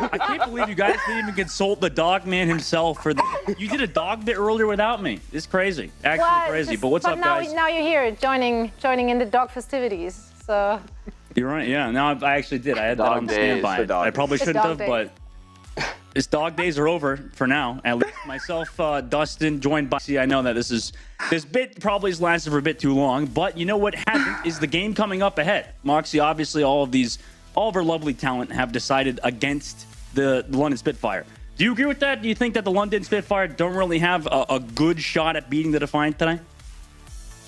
I can't believe you guys didn't even consult the dog man himself for the. You did a dog bit earlier without me. It's crazy, actually crazy. But what's up, guys? Now you're here, joining in the dog festivities. So. You're right. Yeah. No, I actually did. I had that on standby. I probably shouldn't have, but his dog days are over for now. At least myself, Dustin, joined by. See, I know that this bit probably has lasted for a bit too long, but you know what hasn't is the game coming up ahead. Moxie, obviously, all of our lovely talent have decided against the London Spitfire. Do you agree with that? Do you think that the London Spitfire don't really have a good shot at beating the Defiant today?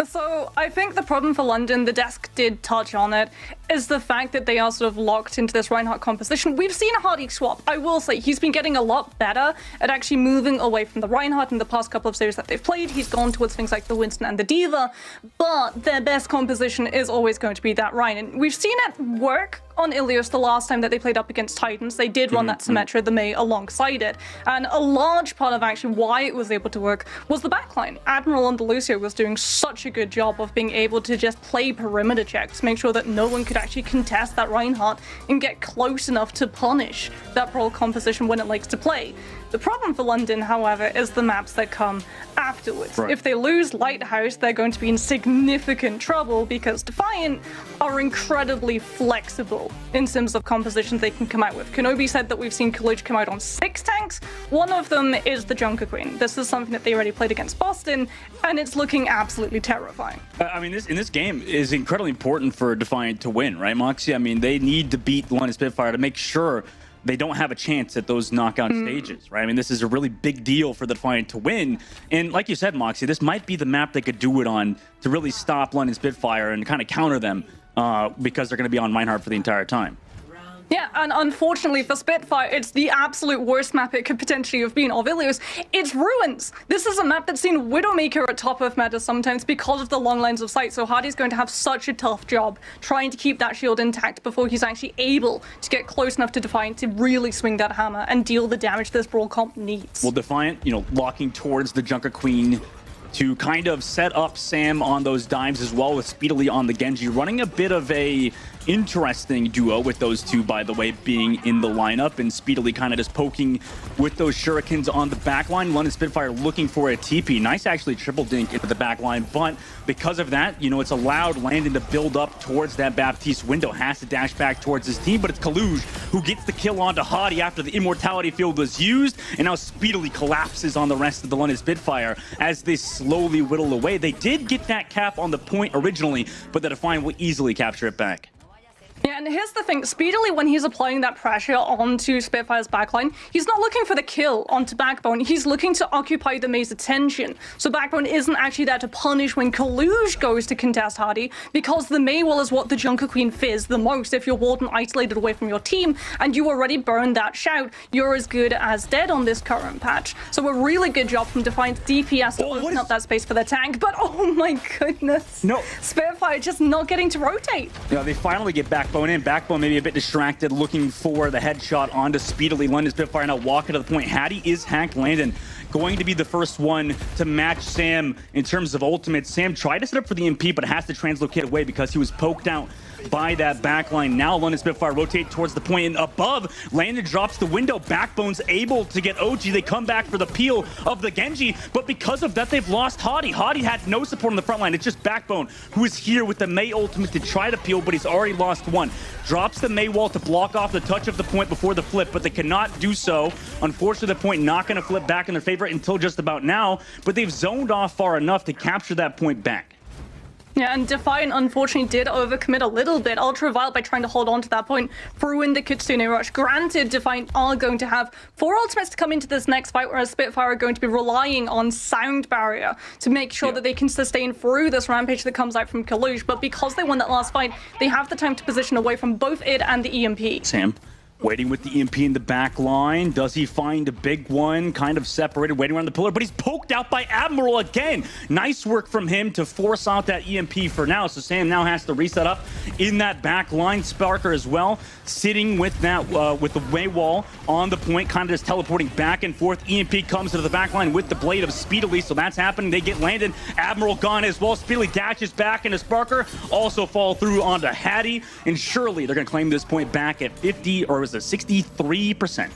So I think the problem for London, the desk did touch on it, is the fact that they are sort of locked into this Reinhardt composition. We've seen Hardy swap. I will say he's been getting a lot better at actually moving away from the Reinhardt in the past couple of series that they've played. He's gone towards things like the Winston and the Diva, but their best composition is always going to be that Rein. And we've seen it work on Ilios the last time that they played up against Titans. They did run that Symmetra, the Mei, alongside it. And a large part of actually why it was able to work was the backline. Admiral on Coliseo was doing such a good job of being able to just play perimeter checks, make sure that no one could actually contest that Reinhardt and get close enough to punish that Brawl composition when it likes to play. The problem for London, however, is the maps that come afterwards. Right. If they lose Lighthouse, they're going to be in significant trouble because Defiant are incredibly flexible in terms of compositions they can come out with. Kenobi said that we've seen Coolidge come out on 6 tanks. One of them is the Junker Queen. This is something that they already played against Boston, and it's looking absolutely terrifying. I mean, this game is incredibly important for Defiant to win, right, Moxie? I mean, they need to beat the London Spitfire to make sure they don't have a chance at those knockout stages, right? I mean, this is a really big deal for the Defiant to win. And like you said, Moxie, this might be the map they could do it on to really stop London Spitfire and kind of counter them because they're going to be on Reinhardt for the entire time. Yeah, and unfortunately for Spitfire, it's the absolute worst map it could potentially have been of Ilios. It's Ruins. This is a map that's seen Widowmaker at top of meta sometimes because of the long lines of sight, so Hardy's going to have such a tough job trying to keep that shield intact before he's actually able to get close enough to Defiant to really swing that hammer and deal the damage this Brawl comp needs. Well, Defiant, locking towards the Junker Queen to kind of set up Sam on those dimes as well with Speedily on the Genji, running a bit of a interesting duo with those two, by the way, being in the lineup, and Speedily kind of just poking with those shurikens on the backline. London Spitfire looking for a TP. Nice actually triple dink into the backline, but because of that, it's allowed Landon to build up towards that Baptiste window, has to dash back towards his team, but it's Kaluj who gets the kill onto Hadi after the Immortality Field was used, and now Speedily collapses on the rest of the London Spitfire as they slowly whittle away. They did get that cap on the point originally, but the Defiant will easily capture it back. Yeah, and here's the thing. Speedily, when he's applying that pressure onto Spitfire's backline, he's not looking for the kill onto Backbone. He's looking to occupy the Mei's attention. So Backbone isn't actually there to punish when Kaluj goes to contest Hardy, because the Mei wall is what the Junker Queen fears the most. If you're walled and isolated away from your team, and you already burned that shout, you're as good as dead on this current patch. So a really good job from Defiant DPS to open up that space for their tank, but oh my goodness. No. Spitfire just not getting to rotate. Yeah, they finally get Backbone in. Backbone maybe a bit distracted, looking for the headshot onto Speedily. London Spitfire now walking to the point. Hattie is hacked. Landon going to be the first one to match Sam in terms of ultimate. Sam tried to set up for the MP, but has to translocate away because he was poked out by that backline. Now London Spitfire rotate towards the point and above. Landon drops the window. Backbone's able to get OG. They come back for the peel of the Genji, but because of that, they've lost Hadi. Hadi had no support on the front line. It's just Backbone who is here with the Mei ultimate to try to peel, but he's already lost one. Drops the Mei wall to block off the touch of the point before the flip, but they cannot do so. Unfortunately, the point not going to flip back in their favor until just about now, but they've zoned off far enough to capture that point back. Yeah, and Defiant unfortunately did overcommit a little bit. Ultraviolet by trying to hold on to that point, threw in the Kitsune Rush. Granted, Defiant are going to have 4 ultimates to come into this next fight, whereas Spitfire are going to be relying on Sound Barrier to make sure that they can sustain through this rampage that comes out from Kalush. But because they won that last fight, they have the time to position away from both it and the EMP. Sam waiting with the EMP in the back line. Does he find a big one? Kind of separated, waiting around the pillar, but he's poked out by Admiral again. Nice work from him to force out that EMP for now. So Sam now has to reset up in that back line. Sparker as well, sitting with that with the way wall on the point, kind of just teleporting back and forth. EMP comes into the back line with the blade of Speedily, so that's happening. They get landed. Admiral gone as well. Speedily dashes back into Sparker, also fall through onto Hattie, and surely they're going to claim this point back at 50, or is it? 63%.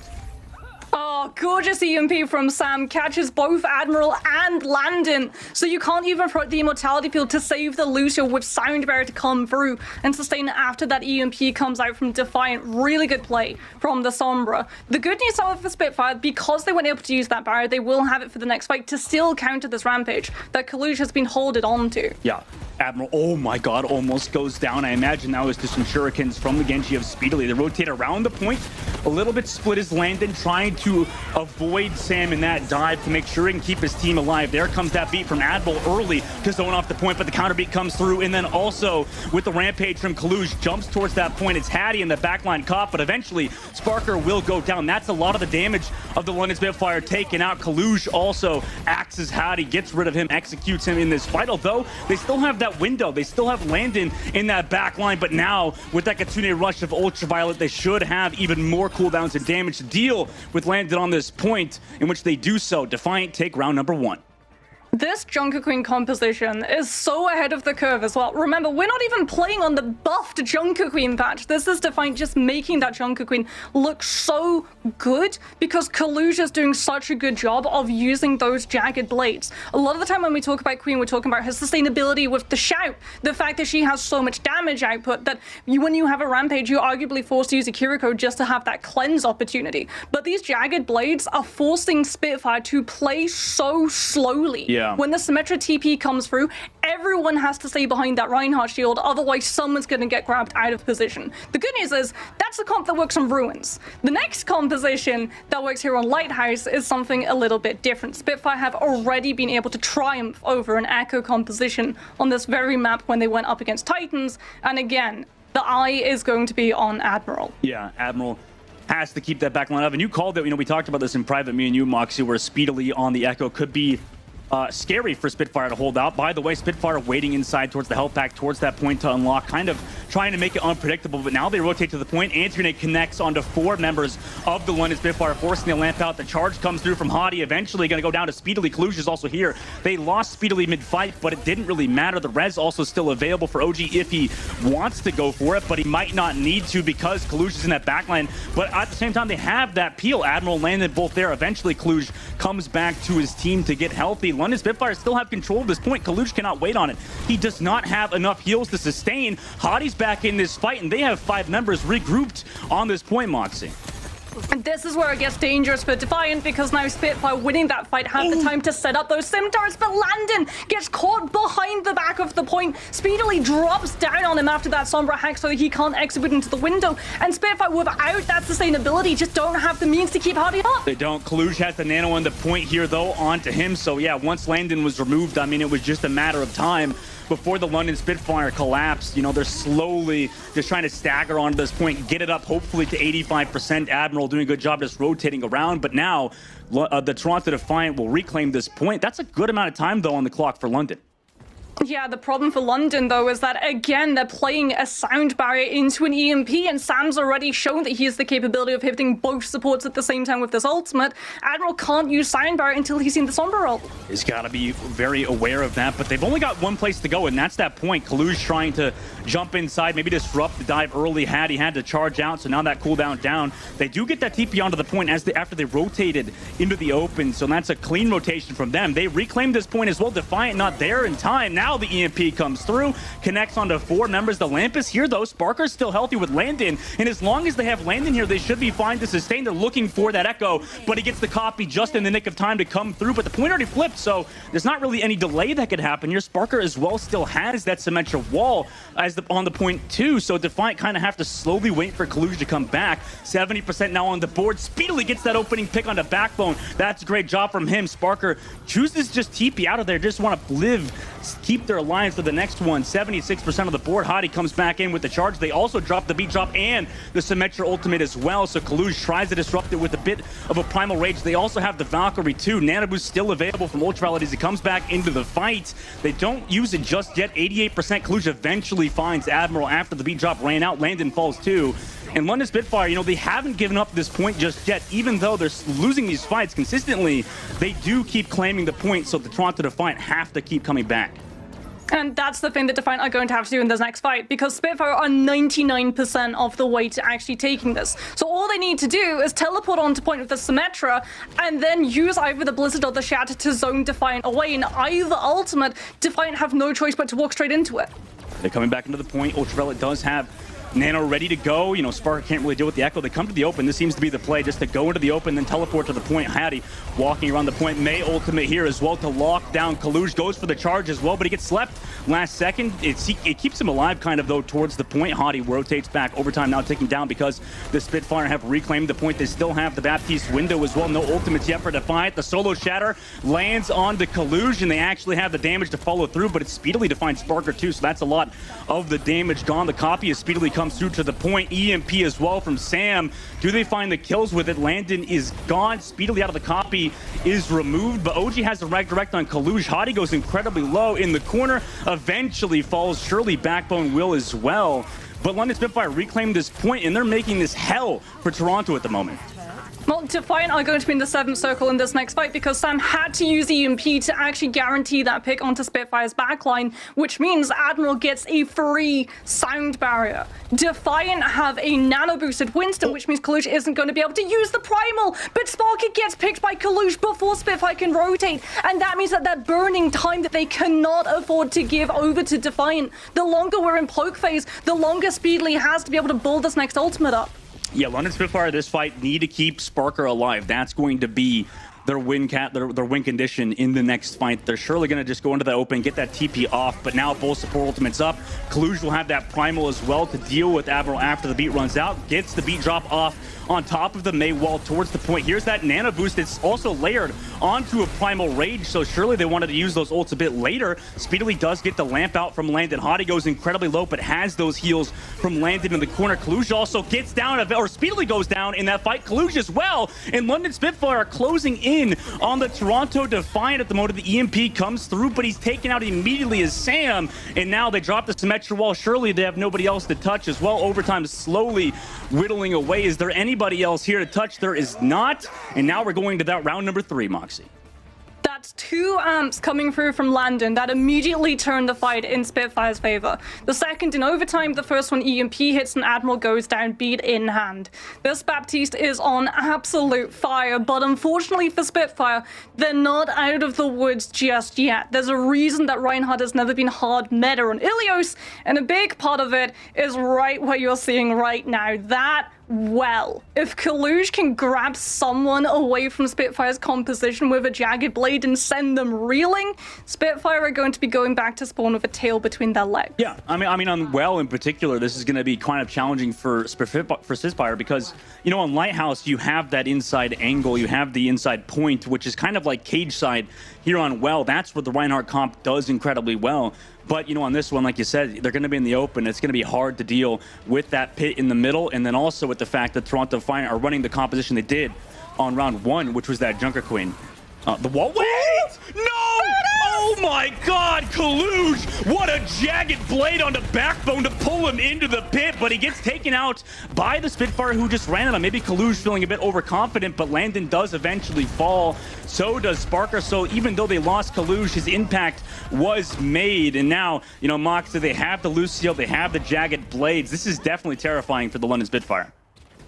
Oh, gorgeous EMP from Sam. Catches both Admiral and Landon. So you can't even throw the Immortality Field to save the Lucio with Sound Barrier to come through and sustain after that EMP comes out from Defiant. Really good play from the Sombra. The good news, however, for Spitfire, because they weren't able to use that barrier, they will have it for the next fight to still counter this Rampage that Kalush has been holding on to. Yeah. Admiral, oh my god, almost goes down. I imagine that was just some shurikens from the Genji of Speedily. They rotate around the point. A little bit split is Landon, trying to avoid Sam in that dive to make sure he can keep his team alive. There comes that beat from Admiral early to zone off the point, but the counter beat comes through. And then also with the Rampage from Kalush, jumps towards that point. It's Hattie in the backline caught, but eventually Sparker will go down. That's a lot of the damage of the London Spitfire taken out. Kalush also axes Hattie, gets rid of him, executes him in this fight. Although they still have that window. They still have Landon in that back line, but now with that Kitsune rush of Ultraviolet, they should have even more cooldowns and damage to deal with Landon on this point, in which they do so. Defiant take round number 1. This Junker Queen composition is so ahead of the curve as well. Remember, we're not even playing on the buffed Junker Queen patch. This is Defiant just making that Junker Queen look so good because Kalush is doing such a good job of using those jagged blades. A lot of the time when we talk about Queen, we're talking about her sustainability with the shout. The fact that she has so much damage output that when you have a Rampage, you're arguably forced to use a Kiriko just to have that cleanse opportunity. But these jagged blades are forcing Spitfire to play so slowly. Yeah. When the Symmetra TP comes through, everyone has to stay behind that Reinhardt shield, otherwise someone's going to get grabbed out of position. The good news is, that's the comp that works on Ruins. The next composition that works here on Lighthouse is something a little bit different. Spitfire have already been able to triumph over an Echo composition on this very map when they went up against Titans, and again, the eye is going to be on Admiral. Yeah, Admiral has to keep that back line up, and you called it, we talked about this in private, me and you, Moxie, where Speedily on the Echo could be scary for Spitfire to hold out. By the way, Spitfire waiting inside towards the health pack, towards that point to unlock, kind of trying to make it unpredictable, but now they rotate to the point. Antigrenade connects onto 4 members of the London Spitfire, forcing the lamp out. The charge comes through from Hadi, eventually going to go down to Speedily. Kalush is also here. They lost Speedily mid-fight, but it didn't really matter. The res also still available for OG if he wants to go for it, but he might not need to because Kalush is in that backline. But at the same time, they have that peel. Admiral landed both there. Eventually, Kalush comes back to his team to get healthy. London Spitfire still have control of this point. Kalush cannot wait on it. He does not have enough heals to sustain. Hadi's back in this fight, and they have 5 members regrouped on this point, Moxie. And this is where it gets dangerous for Defiant, because now Spitfire winning that fight have the time to set up those scimitars, but Landon gets caught behind the back of the point, speedily drops down on him after that Sombra hack so that he can't execute into the window, and Spitfire without that sustainability just don't have the means to keep Hadi up. They don't. Kalush has the nano on the point here though onto him, so yeah, once Landon was removed, I mean, it was just a matter of time before the London Spitfire collapsed. They're slowly just trying to stagger onto this point, get it up hopefully to 85%. Admiral doing a good job just rotating around, but now the Toronto Defiant will reclaim this point. That's a good amount of time though on the clock for London. Yeah, the problem for London, though, is that, again, they're playing a sound barrier into an EMP, and Sam's already shown that he has the capability of hitting both supports at the same time with this ultimate. Admiral can't use sound barrier until he's seen the Sombra ult. He's got to be very aware of that, but they've only got one place to go, and that's that point. Kalush trying to jump inside, maybe disrupt the dive early. He had to charge out, so now that cooldown down. They do get that TP onto the point after they rotated into the open, so that's a clean rotation from them. They reclaim this point as well. Defiant not there in time. Now the EMP comes through, connects onto 4 members. The lamp is here though. Sparker's still healthy with Landon, and as long as they have Landon here, they should be fine to sustain. They're looking for that Echo, but he gets the copy just in the nick of time to come through, but the point already flipped, so there's not really any delay that could happen here. Sparker as well still has that Symmetra wall on the point too, so Defiant kind of have to slowly wait for Kalush to come back. 70% now on the board. Speedily gets that opening pick onto Backbone. That's a great job from him. Sparker chooses just TP out of there, just want to live, keep their alliance for the next one. 76% of the board. Hadi comes back in with the charge. They also drop the beat drop and the Symmetra ultimate as well, so Kalush tries to disrupt it with a bit of a primal rage. They also have the Valkyrie too. Nano Boost still available from Ultraviolet as he comes back into the fight. They don't use it just yet. 88%. Kalush eventually finds Admiral after the beat drop ran out. Landon falls too. And London Spitfire, they haven't given up this point just yet. Even though they're losing these fights consistently, they do keep claiming the point, so the Toronto Defiant have to keep coming back. And that's the thing that Defiant are going to have to do in this next fight, because Spitfire are 99% of the way to actually taking this. So all they need to do is teleport onto point with the Symmetra, and then use either the Blizzard or the Shatter to zone Defiant away. In either ultimate, Defiant have no choice but to walk straight into it. They're coming back into the point. Ultraviolet does have Nano ready to go. You know, Sparker can't really deal with the Echo. They come to the open. This seems to be the play, just to go into the open, then teleport to the point. Hattie walking around the point. May ultimate here as well to lock down Kaluj. Goes for the charge as well, but he gets slept last second. It keeps him alive kind of, though, towards the point. Hattie rotates back. Overtime now taking down because the Spitfire have reclaimed the point. They still have the Baptiste window as well. No ultimates yet for Defiant. The solo shatter lands on the Kaluj, and they actually have the damage to follow through, but it's speedily Defiant Sparker too, so that's a lot of the damage gone. The copy as speedily comes through to the point. EMP as well from Sam. Do they find the kills with it? Landon is gone. Speedily out of the copy is removed, but OG has the rag direct on Kaluj. Hadi goes incredibly low in the corner. Eventually falls. Surely Backbone will as well. But London Spitfire reclaimed this point, and they're making this hell for Toronto at the moment. Well, Defiant are going to be in the 7th circle in this next fight because Sam had to use EMP to actually guarantee that pick onto Spitfire's backline, which means Admiral gets a free sound barrier. Defiant have a nano-boosted Winston, which means Kaluj isn't going to be able to use the Primal, but Sparker gets picked by Kaluj before Spitfire can rotate, and that means that burning time that they cannot afford to give over to Defiant. The longer we're in poke phase, the longer Speedly has to be able to build this next ultimate up. Yeah, London Spitfire this fight need to keep Sparker alive. That's going to be their win condition in the next fight. They're surely going to just go into the open, get that TP off, but now both support ultimates up. Kaluj will have that Primal as well to deal with Admiral after the beat runs out. Gets the beat drop off on top of the May wall towards the point. Here's that Nano boost. It's also layered onto a Primal Rage, so surely they wanted to use those ults a bit later. Speedily does get the lamp out from Landon. Hadi goes incredibly low, but has those heals from Landon in the corner. Kaluj also gets down, or speedily goes down in that fight. Kaluj as well, and London Spitfire are closing in on the Toronto Defiant at the moment. The EMP comes through, but he's taken out immediately as Sam, and now they drop the Symmetra wall. Surely they have nobody else to touch as well. Overtime slowly whittling away. Is there anybody else here to touch? There is not, and now we're going to that round number 3, Moxie. That's 2 amps coming through from Landon that immediately turned the fight in Spitfire's favor. The second in overtime, the first one EMP hits and Admiral goes down, beat in hand. This Baptiste is on absolute fire, but unfortunately for Spitfire, they're not out of the woods just yet. There's a reason that Reinhardt has never been hard meta on Ilios, and a big part of it is right what you're seeing right now. That if Kaluj can grab someone away from Spitfire's composition with a Jagged Blade and send them reeling, Spitfire are going to be going back to spawn with a tail between their legs. Yeah, I mean on Well in particular, this is going to be kind of challenging for Spitfire because, you know, on Lighthouse, you have that inside angle, you have the inside point, which is kind of like cage side here on Well. That's what the Reinhardt comp does incredibly well. But, you know, on this one, like you said, they're going to be in the open. It's going to be hard to deal with that pit in the middle, and then also with the fact that Toronto Defiant are running the composition they did on round 1, which was that Junker Queen. The wall. Wait! No! Oh my God, Kaluj! What a Jagged Blade on the Backbone to pull him into the pit, but he gets taken out by the Spitfire who just ran at him. Maybe Kaluj feeling a bit overconfident, but Landon does eventually fall. So does Sparker. So even though they lost Kaluj, his impact was made. And now, you know, Moxie, they have the Lucio, they have the Jagged Blades. This is definitely terrifying for the London Spitfire.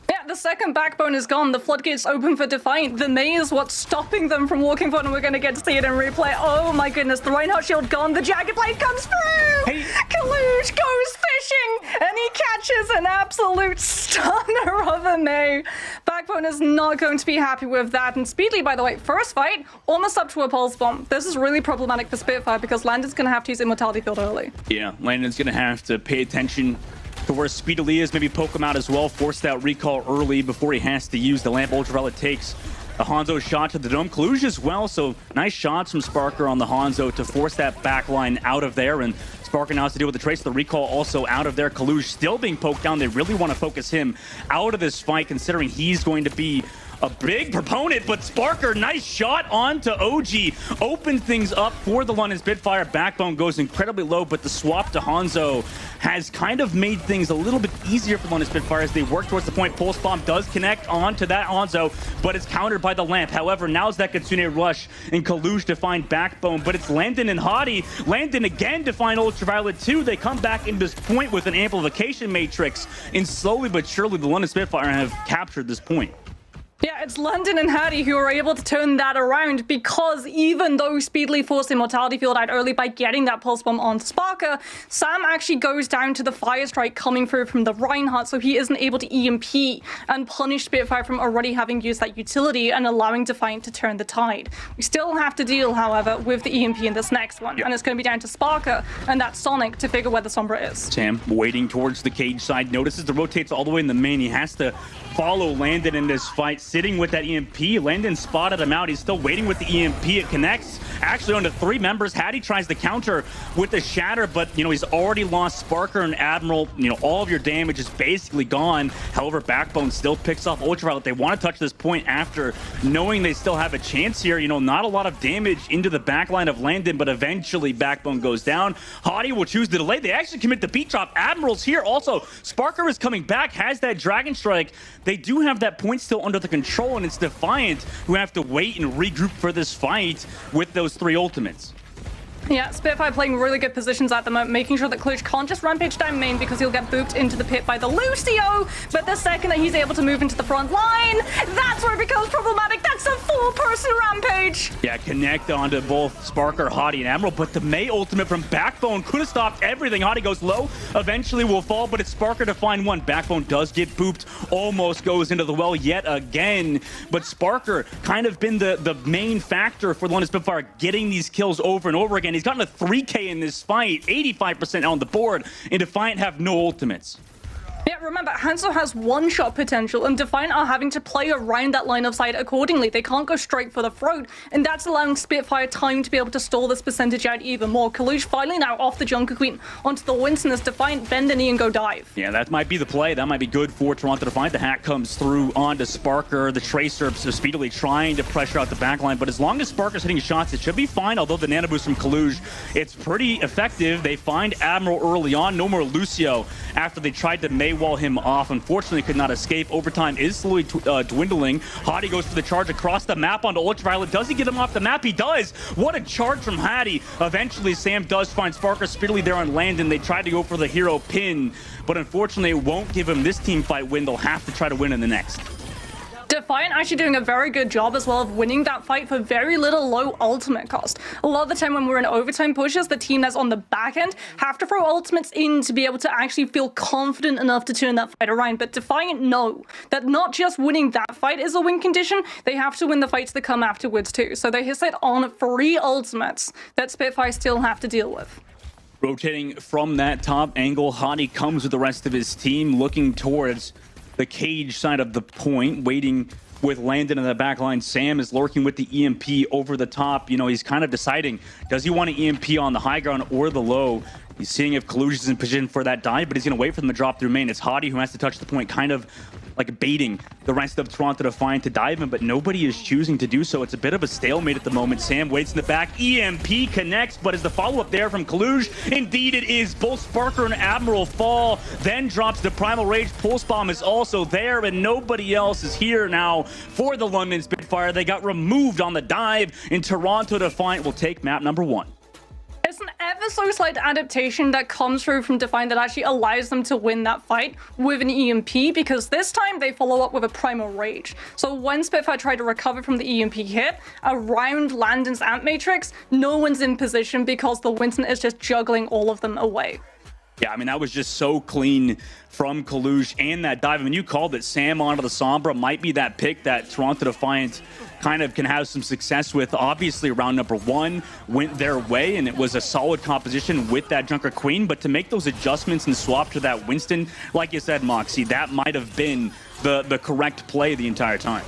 Yeah, the second Backbone is gone. The floodgates open for Defiant. The May is what's stopping them from walking forward, and we're going to get to see it in replay. Oh my goodness, the Reinhardt shield gone. The Jagged Blade comes through! Hey. Kaluj goes fishing, and he catches an absolute stunner of a May. Backbone is not going to be happy with that. And Speedly, by the way, first fight, almost up to a pulse bomb. This is really problematic for Spitfire because Landon's going to have to use Immortality Field early. Yeah, Landon's going to have to pay attention to where Speedily is, maybe poke him out as well, force that recall early before he has to use the lamp. Ultraviolet takes a Hanzo shot to the dome. Kaluj as well, so nice shots from Sparker on the Hanzo to force that backline out of there, and Sparker now has to deal with the trace. The recall also out of there. Kalush still being poked down. They really want to focus him out of this fight, considering he's going to be a big proponent, but Sparker, nice shot onto OG. Opened things up for the London Spitfire. Backbone goes incredibly low, but the swap to Hanzo has kind of made things a little bit easier for London Spitfire as they work towards the point. Pulse Bomb does connect onto that Hanzo, but it's countered by the lamp. However, now's that Kitsune rush and Kalush to find Backbone, but it's Landon and Hadi. Landon again to find Ultraviolet 2. They come back into this point with an amplification matrix, and slowly but surely the London Spitfire have captured this point. Yeah, it's London and Hadi who are able to turn that around, because even though Speedily forced Immortality Field out early by getting that Pulse Bomb on Sparker, Sam actually goes down to the Fire Strike coming through from the Reinhardt, so he isn't able to EMP and punish Spitfire from already having used that utility and allowing Defiant to turn the tide. We still have to deal, however, with the EMP in this next one, and it's going to be down to Sparker and that Sonic to figure where the Sombra is. Sam waiting towards the cage side, notices the rotates all the way in the main. He has to follow Landon in this fight, sitting with that EMP. Landon spotted him out. He's still waiting with the EMP. It connects actually onto 3 members. Hadi tries to counter with the Shatter, but, you know, he's already lost Sparker and Admiral. You know, all of your damage is basically gone. However, Backbone still picks off Ultraviolet. They want to touch this point after knowing they still have a chance here. You know, not a lot of damage into the backline of Landon, but eventually Backbone goes down. Hadi will choose the delay. They actually commit the beat drop. Admiral's here also. Sparker is coming back, has that Dragon Strike. They do have that point still under the control, and it's Defiant who have to wait and regroup for this fight with those 3 ultimates. Yeah, Spitfire playing really good positions at the moment, making sure that Clutch can't just rampage down main because he'll get booped into the pit by the Lucio, but the second that he's able to move into the front line, that's where it becomes problematic. That's a 4-person rampage! Yeah, connect onto both Sparker, Hadi, and Admiral, but the Mei ultimate from Backbone could have stopped everything. Hadi goes low, eventually will fall, but it's Sparker to find one. Backbone does get booped, almost goes into the well yet again, but Sparker kind of been the main factor for the London Spitfire getting these kills over and over again. He's gotten a 3K in this fight, 85% on the board, and Defiant have no ultimates. Yeah, remember, Hanzo has one-shot potential, and Defiant are having to play around that line of sight accordingly. They can't go straight for the throat, and that's allowing Spitfire time to be able to stall this percentage out even more. Kalush finally now off the Junker Queen onto the Winston as Defiant bend the knee and go dive. Yeah, that might be the play. That might be good for Toronto Defiant. The hack comes through onto Sparker. The Tracer so speedily trying to pressure out the backline, but as long as Sparker's hitting shots, it should be fine, although the nano boost from Kalush, it's pretty effective. They find Admiral early on. No more Lucio after they tried to Maywall him off. Unfortunately, could not escape. Overtime is slowly dwindling. Hadi goes for the charge across the map onto Ultraviolet. Does he get him off the map? He does. What a charge from Hadi. Eventually, Sam does find Sparker speedily there on Landon. They tried to go for the hero pin, but unfortunately, it won't give him this team fight win. They'll have to try to win in the next. Defiant actually doing a very good job as well of winning that fight for very little low ultimate cost. A lot of the time when we're in overtime pushes, the team that's on the back end have to throw ultimates in to be able to actually feel confident enough to turn that fight around. But Defiant know that not just winning that fight is a win condition, they have to win the fights that come afterwards too. So they hit it on 3 ultimates that Spitfire still have to deal with. Rotating from that top angle, Hadi comes with the rest of his team looking towards the cage side of the point, waiting with Landon in the back line. Sam is lurking with the EMP over the top. You know, he's kind of deciding, does he want to EMP on the high ground or the low? He's seeing if Kalush is in position for that dive, but he's going to wait for them to drop through main. It's Hadi who has to touch the point, kind of like baiting the rest of Toronto Defiant to dive in, but nobody is choosing to do so. It's a bit of a stalemate at the moment. Sam waits in the back. EMP connects, but is the follow-up there from Kalush? Indeed it is. Both Sparker and Admiral fall, then drops the Primal Rage. Pulse Bomb is also there, and nobody else is here now for the London Spitfire. They got removed on the dive, and Toronto Defiant will take map number 1. It's an ever so slight adaptation that comes through from Defiant that actually allows them to win that fight with an EMP, because this time they follow up with a Primal Rage. So when Spitfire try to recover from the EMP hit, around Landon's Amp Matrix, no one's in position because the Winston is just juggling all of them away. Yeah, I mean, that was just so clean from Kalush and that dive. I mean, you called it. Sam onto the Sombra might be that pick that Toronto Defiant kind of can have some success with. Obviously, round number 1 went their way, and it was a solid composition with that Junker Queen. But to make those adjustments and swap to that Winston, like you said, Moxie, that might have been the correct play the entire time.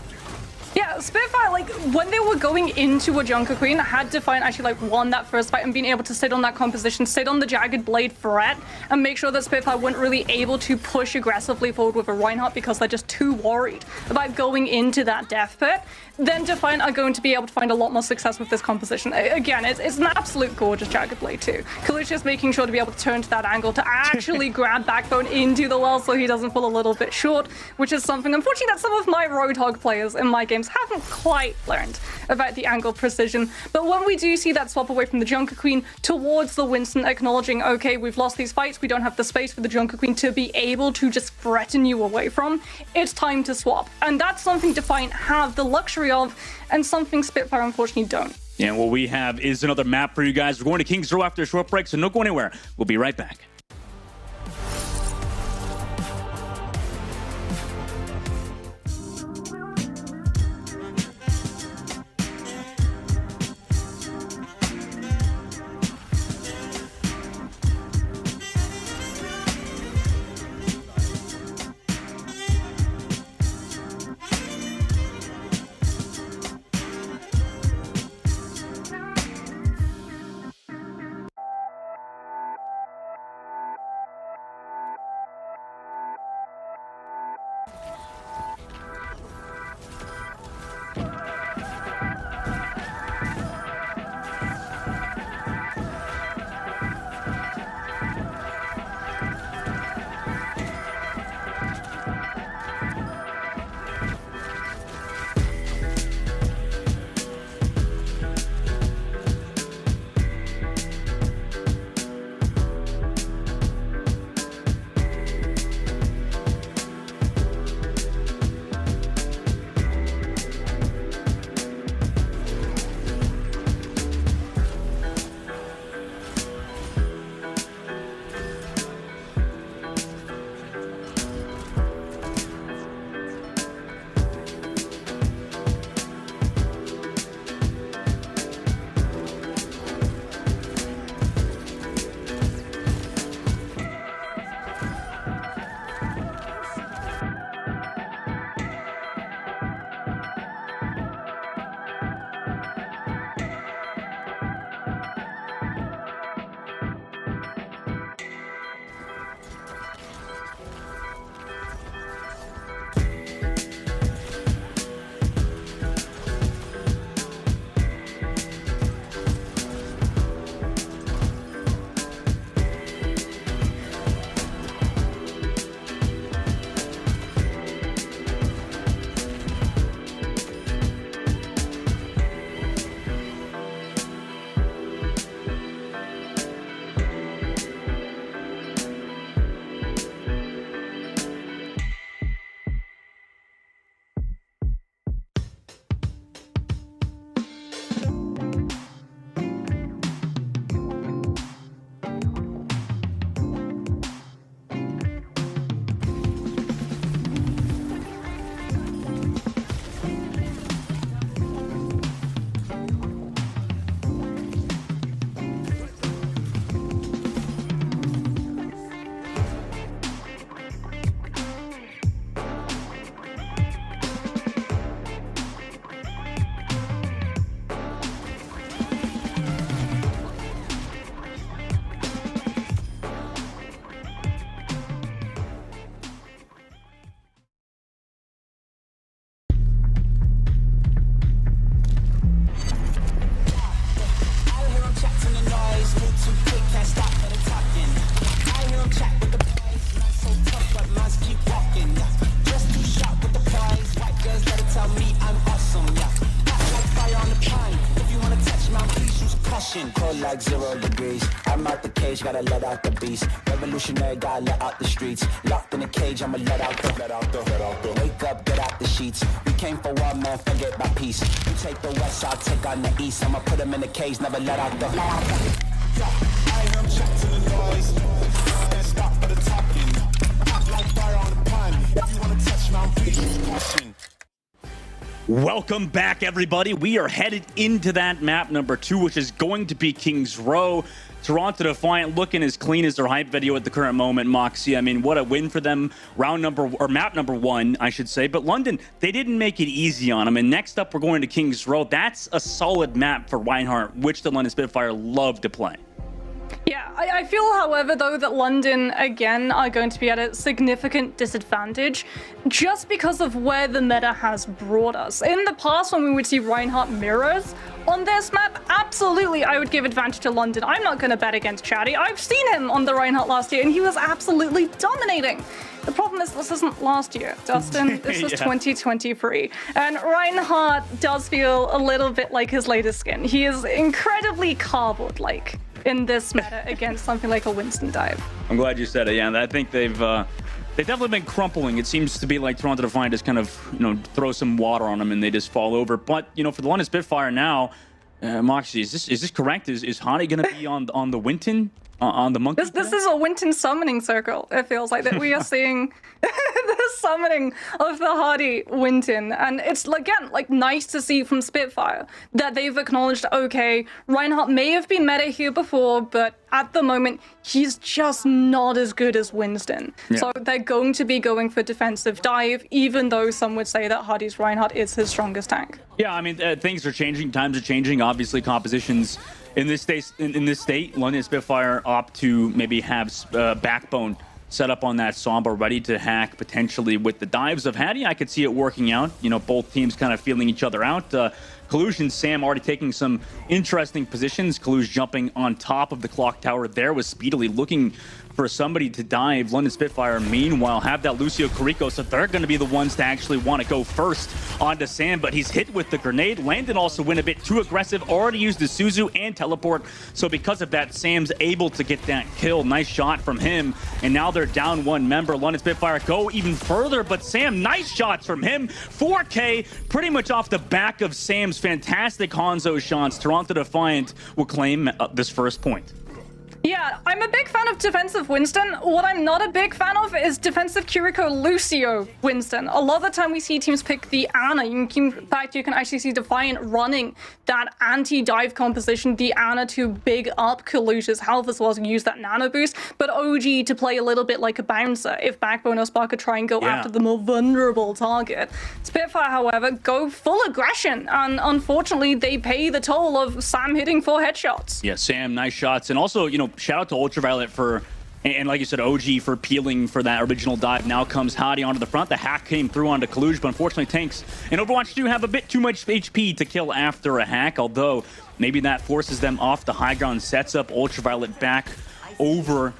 Yeah, Yeah, Spitfire, like, when they were going into a Junker Queen, had Defiant actually, like, won that first fight and being able to sit on that composition, sit on the Jagged Blade threat, and make sure that Spitfire weren't really able to push aggressively forward with a Reinhardt because they're just too worried about going into that death pit, then Defiant are going to be able to find a lot more success with this composition. Again, it's an absolute gorgeous Jagged Blade, too. Coliseo making sure to be able to turn to that angle to actually grab Backbone into the wall so he doesn't fall a little bit short, which is something, unfortunately, that some of my Roadhog players in my games haven't quite learned about the angle precision. But when we do see that swap away from the Junker Queen towards the Winston, acknowledging, okay, we've lost these fights, we don't have the space for the Junker Queen to be able to just threaten you away from, it's time to swap. And that's something Defiant have the luxury of, and something Spitfire unfortunately don't. And what we have is another map for you guys. We're going to Kings Row after a short break, so don't go anywhere. We'll be right back. Cold like 0 degrees. I'm out the cage, gotta let out the beast. Revolutionary, gotta let out the streets. Locked in a cage, I'ma let out the. Wake up, get out the sheets. We came for war, man, forget my peace. You take the west, I'll take on the east. I'ma put them in the cage, never let out the. I hear him chat to the noise. Can't stop for the talking. Hot like fire on the pan. If you wanna touch me, please use caution. Welcome back, everybody. We are headed into that map number 2, which is going to be Kings Row. Toronto Defiant looking as clean as their hype video at the current moment, Moxie. I mean, what a win for them. Map number 1, I should say. But London, they didn't make it easy on them. And next up, we're going to King's Row. That's a solid map for Reinhardt, which the London Spitfire love to play. Yeah, I feel, however, though, that London, again, are going to be at a significant disadvantage just because of where the meta has brought us. In the past, when we would see Reinhardt mirrors on this map, absolutely, I would give advantage to London. I'm not going to bet against Chatty. I've seen him on the Reinhardt last year, and he was absolutely dominating. The problem is this isn't last year, Dustin. This is 2023. And Reinhardt does feel a little bit like his latest skin. He is incredibly cardboard-like in this meta against something like a Winston dive. I'm glad you said it. Yeah, I think they've definitely been crumpling. It seems to be like Toronto Defiant just kind of, throw some water on them and they just fall over. But, for the London Spitfire now, Moxie, is this correct? Is Hottie going to be on the Winton? On the monkey? This is a Winton summoning circle. It feels like that we are seeing the summoning of the hardy Winton, and it's again nice to see from Spitfire that they've acknowledged, okay, Reinhardt may have been meta here before, but at the moment he's just not as good as Winston. Yeah. So they're going to be going for defensive dive, even though some would say that Hardy's Reinhardt is his strongest tank. Yeah, I mean things are changing, times are changing. Obviously, compositions. In this state, London Spitfire opt to maybe have Backbone set up on that Sombra, ready to hack potentially with the dives of Hattie. I could see it working out. Both teams kind of feeling each other out. Kalush and Sam already taking some interesting positions. Kalush jumping on top of the clock tower there, was speedily looking for somebody to dive. London Spitfire, meanwhile, have that Lucio Carrico, so they're going to be the ones to actually want to go first onto Sam, but he's hit with the grenade. Landon also went a bit too aggressive, already used the Suzu and teleport, so because of that, Sam's able to get that kill. Nice shot from him, and now they're down one member. London Spitfire go even further, but Sam, nice shots from him. 4K, pretty much off the back of Sam's fantastic Hanzo shots. Toronto Defiant will claim this first point. Yeah, I'm a big fan of defensive Winston. What I'm not a big fan of is defensive Kiriko Lucio Winston. A lot of the time we see teams pick the Ana. In fact, you can actually see Defiant running that anti-dive composition, the Ana to big up Kalush's health as well as use that nano boost, but OG to play a little bit like a bouncer if Backbone or Sparker try and go after the more vulnerable target. Spitfire, however, go full aggression, and unfortunately they pay the toll of Sam hitting 4 headshots. Yeah, Sam, nice shots, and also, shout out to Ultraviolet for, and like you said, OG for peeling for that original dive. Now comes Hadi onto the front. The hack came through onto Kalush, but unfortunately tanks in Overwatch do have a bit too much HP to kill after a hack, although maybe that forces them off the high ground, sets up Ultraviolet back over,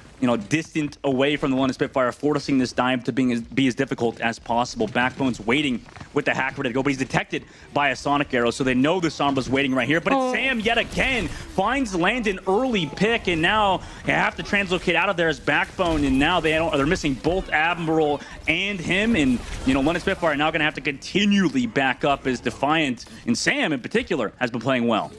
distant away from the London Spitfire, forcing this dive to be as difficult as possible. Backbone's waiting with the hack ready to go, but he's detected by a Sonic Arrow, so they know the Sombra's waiting right here. But it's Sam yet again, finds Landon early pick, and now they have to translocate out of there as Backbone, and now they're missing both Admiral and him, and London Spitfire are now going to have to continually back up as Defiant, and Sam in particular, has been playing well.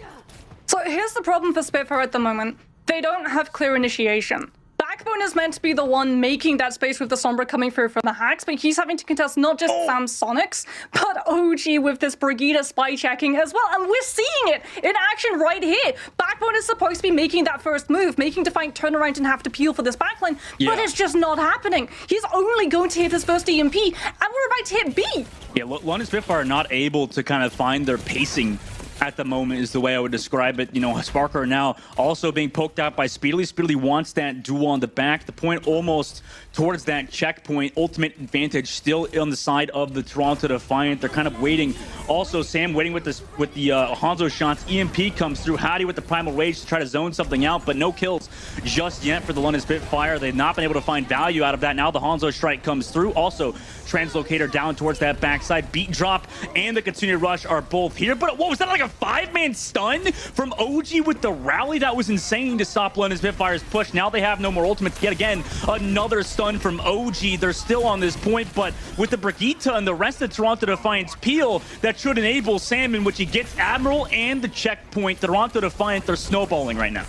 So here's the problem for Spitfire at the moment. They don't have clear initiation. Backbone is meant to be the one making that space with the Sombra coming through from the hacks, but he's having to contest not just Sam's Sonics, but OG with this Brigida spy checking as well, and we're seeing it in action right here. Backbone is supposed to be making that first move, making Defiant turn around and have to peel for this backline, but it's just not happening. He's only going to hit his first EMP, and we're about to hit B. Yeah, London Spitfire are not able to kind of find their pacing at the moment is the way I would describe it. Sparker now also being poked out by Speedily. Speedily wants that duel on the back. The point almost towards that checkpoint. Ultimate advantage still on the side of the Toronto Defiant. They're kind of waiting. Also, Sam waiting with the Hanzo shots. EMP comes through. Howdy with the Primal Rage to try to zone something out, but no kills just yet for the London Spitfire. They've not been able to find value out of that. Now the Hanzo strike comes through. Also, Translocator down towards that backside. Beat drop and the continued rush are both here. But what was that, like a 5-man stun from OG with the rally? That was insane to stop London Spitfire's push. Now they have no more ultimates. Yet again, another stun from OG. They're still on this point, but with the Brigitte and the rest of Toronto Defiant's peel, that should enable Sam, in which he gets Admiral and the checkpoint. Toronto Defiant, they're snowballing right now.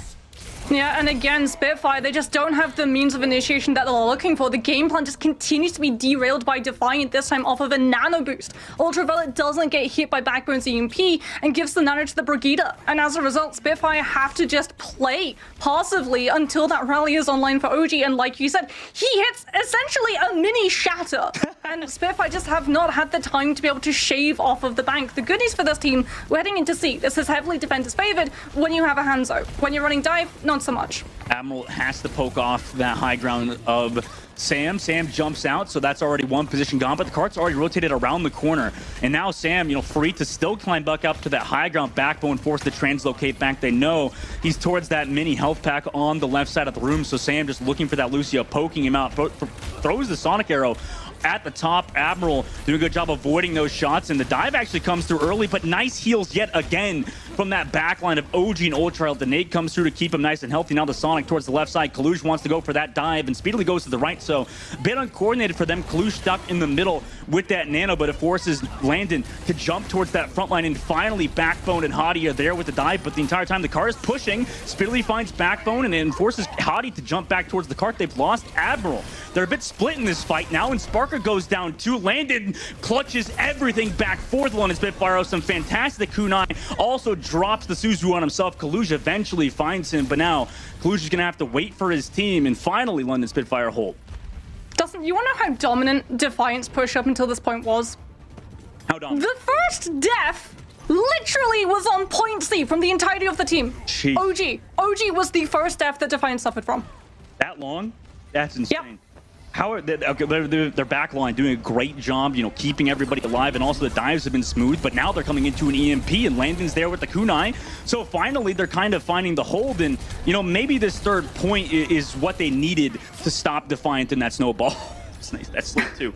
Yeah, and again, Spitfire, they just don't have the means of initiation that they're looking for. The game plan just continues to be derailed by Defiant, this time off of a nano boost. Ultraviolet doesn't get hit by Backbone's EMP and gives the nano to the Brigida. And as a result, Spitfire have to just play passively until that rally is online for OG. And like you said, he hits essentially a mini shatter. And Spitfire just have not had the time to be able to shave off of the bank. The good news for this team, we're heading into C. This is heavily defenders favored when you have a Hanzo. When you're running dive, not so much. Admiral has to poke off that high ground of Sam. Sam jumps out, so that's already one position gone, but the cart's already rotated around the corner. And now Sam, free to still climb back up to that high ground. Backbone forced to translocate back. They know he's towards that mini health pack on the left side of the room, so Sam just looking for that Lucio, poking him out, throws the Sonic Arrow at the top. Admiral doing a good job avoiding those shots, and the dive actually comes through early, but nice heals yet again from that backline of OG and Ultra. The nade comes through to keep him nice and healthy. Now the Sonic towards the left side. Kalush wants to go for that dive and speedily goes to the right, so a bit uncoordinated for them. Kalush stuck in the middle with that nano, but it forces Landon to jump towards that front line, and finally Backbone and Hadi are there with the dive, but the entire time the car is pushing. Speedily finds Backbone and then forces Hadi to jump back towards the cart. They've lost Admiral. They're a bit split in this fight now, and Sparker goes down too. Landon clutches everything back for the London Spitfire. Some fantastic kunai. Also drops the Suzu on himself. Kalush eventually finds him, but now Kalush is going to have to wait for his team, and finally London Spitfire hold. Dustin, you want to know how dominant Defiant's push up until this point was? How dominant? The first death literally was on point C from the entirety of the team. Jeez. OG was the first death that Defiant suffered from. That long? That's insane. Yep. How are they, okay, their back line doing a great job, keeping everybody alive, and also the dives have been smooth, but now they're coming into an EMP, and Landon's there with the kunai. So finally, they're kind of finding the hold, and, maybe this third point is what they needed to stop Defiant in that snowball. It's nice. That's slick, too.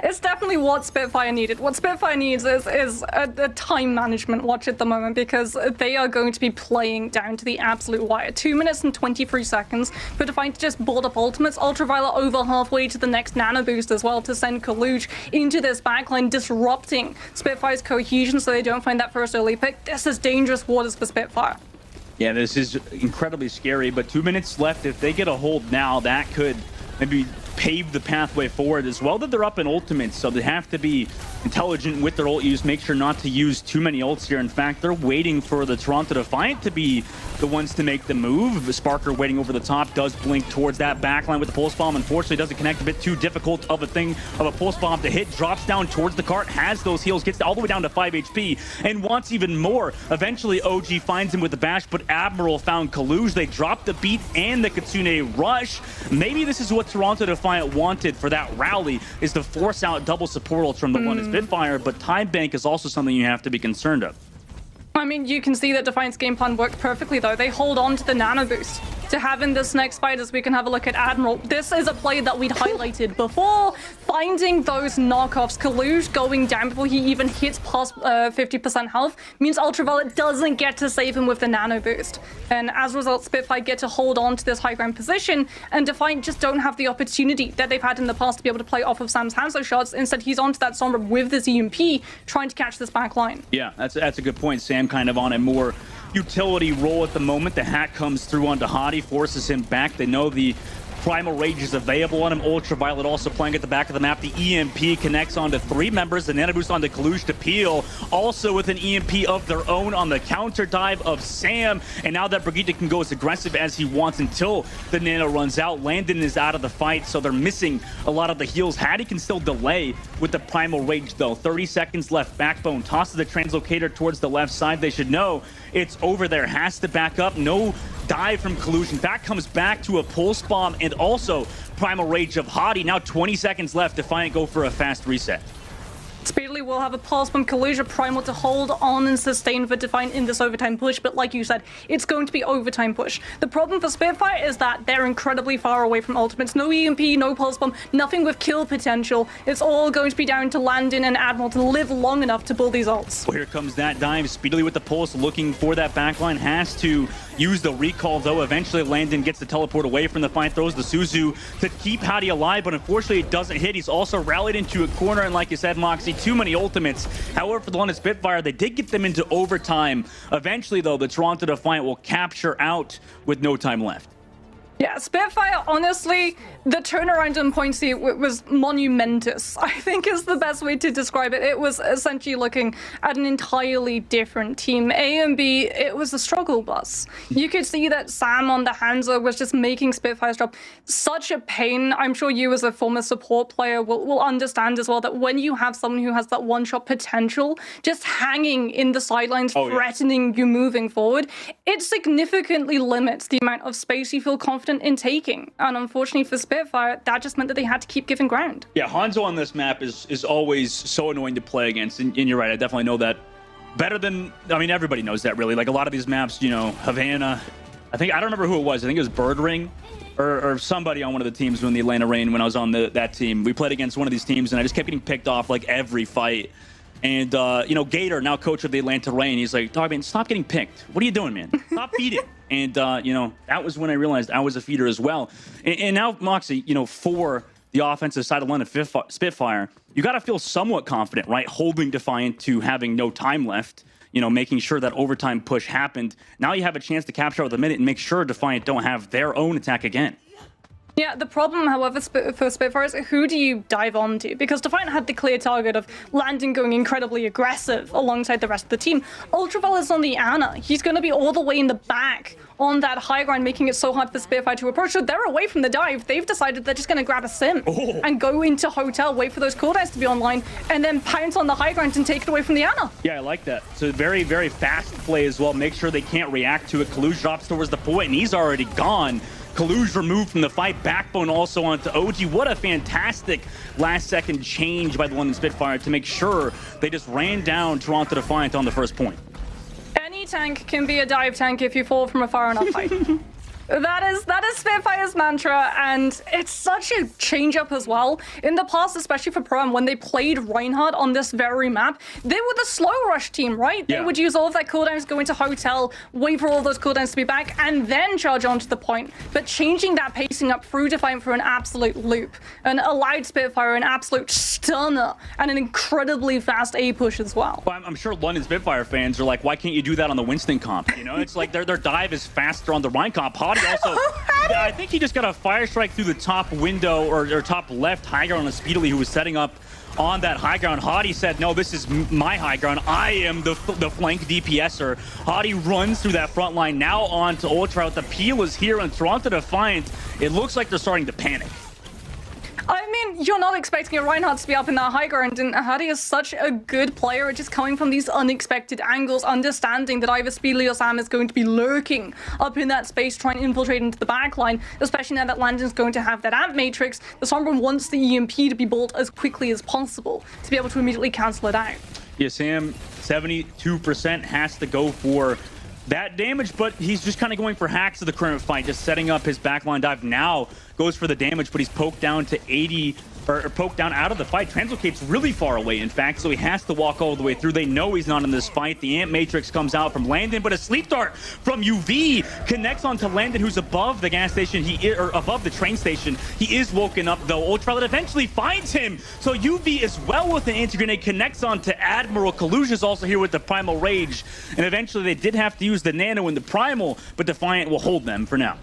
It's definitely what Spitfire needed. What Spitfire needs is a time management watch at the moment, because they are going to be playing down to the absolute wire. 2 minutes and 23 seconds for Defiant to just board up ultimates. Ultraviolet over halfway to the next nano boost as well to send Kalush into this backline, disrupting Spitfire's cohesion so they don't find that first early pick. This is dangerous waters for Spitfire. Yeah, this is incredibly scary, but 2 minutes left. If they get a hold now, that could maybe pave the pathway forward as well. That they're up in ultimates, so they have to be intelligent with their ult use, make sure not to use too many ults here. In fact, they're waiting for the Toronto Defiant to be the ones to make the move. Sparker waiting over the top, does blink towards that backline with the pulse bomb. Unfortunately, doesn't connect. A bit too difficult of a pulse bomb to hit. Drops down towards the cart, has those heals, gets all the way down to 5 HP, and wants even more. Eventually, OG finds him with the bash, but Admiral found Kalush. They dropped the beat and the Kitsune rush. Maybe this is what Toronto Defiant wanted for that rally, is to force out double support ults from the London Spitfire, but time bank is also something you have to be concerned of. I mean, you can see that Defiant's game plan worked perfectly, though. They hold on to the nano boost to have in this next fight, as we can have a look at Admiral. This is a play that we'd highlighted before, finding those knockoffs. Kalush going down before he even hits past 50% health means Ultraviolet doesn't get to save him with the nano boost. And as a result, Spitfire get to hold on to this high ground position, and Defiant just don't have the opportunity that they've had in the past to be able to play off of Sam's Hanzo shots. Instead, he's onto that Sombra with this EMP, trying to catch this back line. Yeah, that's a good point. Sam kind of on a more utility role at the moment. The hack comes through onto Hadi, forces him back. They know the Primal Rage is available on him. Ultraviolet also playing at the back of the map. The EMP connects onto 3 members. The Nano Boost onto Kalush to peel. Also with an EMP of their own on the counter dive of Sam. And now that Brigida can go as aggressive as he wants until the Nano runs out. Landon is out of the fight, so they're missing a lot of the heals. Hattie can still delay with the Primal Rage, though. 30 seconds left. Backbone tosses the translocator towards the left side. They should know it's over there. Has to back up. No dive from Kalush. In fact, comes back to a pulse bomb and also Primal Rage of Hadi. Now 20 seconds left. Defiant go for a fast reset. Speedily will have a pulse from Kalush, Primal to hold on and sustain for Defiant in this overtime push, but like you said, it's going to be overtime push. The problem for Spitfire is that they're incredibly far away from ultimates. No EMP, no pulse bomb, nothing with kill potential. It's all going to be down to Landon and Admiral to live long enough to pull these ults. Well, here comes that dive, speedily with the pulse, looking for that backline. Has to use the recall, though. Eventually, Landon gets the teleport away from the fight, throws the Suzu to keep Hadi alive, but unfortunately, it doesn't hit. He's also rallied into a corner, and like you said, Moxie, too many ultimates. However, for the London Spitfire, they did get them into overtime. Eventually, though, the Toronto Defiant will capture out with no time left. Yeah, Spitfire, honestly, the turnaround on point C was monumentous, I think is the best way to describe it. It was essentially looking at an entirely different team. A and B, it was a struggle bus. You could see that Sam on the Hansa was just making Spitfire's job such a pain. I'm sure you as a former support player will understand as well that when you have someone who has that one-shot potential just hanging in the sidelines, threatening you moving forward, it significantly limits the amount of space you feel confident in taking. And unfortunately for Spitfire, that just meant that they had to keep giving ground. Yeah, Hanzo on this map is always so annoying to play against, and you're right, I definitely know that better than, I mean, everybody knows that really. Like a lot of these maps, you know, Havana, I don't remember who it was. I think it was Bird Ring or somebody on one of the teams when the Atlanta Reign, when I was on that team. We played against one of these teams and I just kept getting picked off like every fight. And, you know, Gator, now coach of the Atlanta Reign, he's like, dog, man, stop getting picked. What are you doing, man? Stop feeding. And, you know, that was when I realized I was a feeder as well. And now, Moxie, you know, for the offensive side of London Spitfire, you got to feel somewhat confident, right? Holding Defiant to having no time left, you know, making sure that overtime push happened. Now you have a chance to capture out with a minute and make sure Defiant don't have their own attack again. Yeah, the problem, however, for Spitfire is who do you dive onto? Because Defiant had the clear target of Landon going incredibly aggressive alongside the rest of the team. Ultraviolet is on the Ana. He's going to be all the way in the back on that high ground, making it so hard for Spitfire to approach. So they're away from the dive. They've decided they're just going to grab a sim and go into hotel, wait for those cooldowns to be online, and then pounce on the high ground and take it away from the Ana. Yeah, I like that. So very, very fast play as well. Make sure they can't react to it. Kaluj drops towards the point, and he's already gone. Kaluj removed from the fight. Backbone also onto OG. What a fantastic last-second change by the London Spitfire to make sure they just ran down Toronto Defiant on the first point. Any tank can be a dive tank if you fall from a far enough height. That is Spitfire's mantra, and it's such a change-up as well. In the past, especially for Pro-Am, when they played Reinhardt on this very map, they were the slow rush team, right? They would use all of their cooldowns, go into hotel, wait for all those cooldowns to be back, and then charge onto the point. But changing that pacing up through Defiant for an absolute loop, and allowed Spitfire an absolute stunner, and an incredibly fast A push as well. Well, I'm sure London Spitfire fans are like, why can't you do that on the Winston comp? You know, it's like their dive is faster on the Rhine comp. Also, I think he just got a fire strike through the top window or top left high ground on Speedily, who was setting up on that high ground. Hadi said, no, this is my high ground. I am the flank DPSer. Hadi runs through that front line, now on to Ultra. The peel is here on Toronto Defiant. It looks like they're starting to panic. I mean, you're not expecting a Reinhardt to be up in that high ground, and Hadi is such a good player at just coming from these unexpected angles, understanding that either Speedily or Sam is going to be lurking up in that space, trying to infiltrate into the backline, especially now that Landon's going to have that amp matrix. The Sombra wants the EMP to be bought as quickly as possible to be able to immediately cancel it out. Yeah, Sam, 72% has to go for that damage, but he's just kind of going for hacks of the current fight, just setting up his backline dive. Now goes for the damage, but he's poked down to 80, or poked down out of the fight. Translocate's really far away, in fact, so he has to walk all the way through. They know he's not in this fight. The Amp Matrix comes out from Landon, but a sleep dart from UV connects onto Landon, who's above the gas station, or above the train station. He is woken up, though. Ultraviolet eventually finds him, so UV as well with an anti-grenade connects onto Admiral. Kaluj is also here with the Primal Rage, and eventually they did have to use the Nano and the Primal, but Defiant will hold them for now.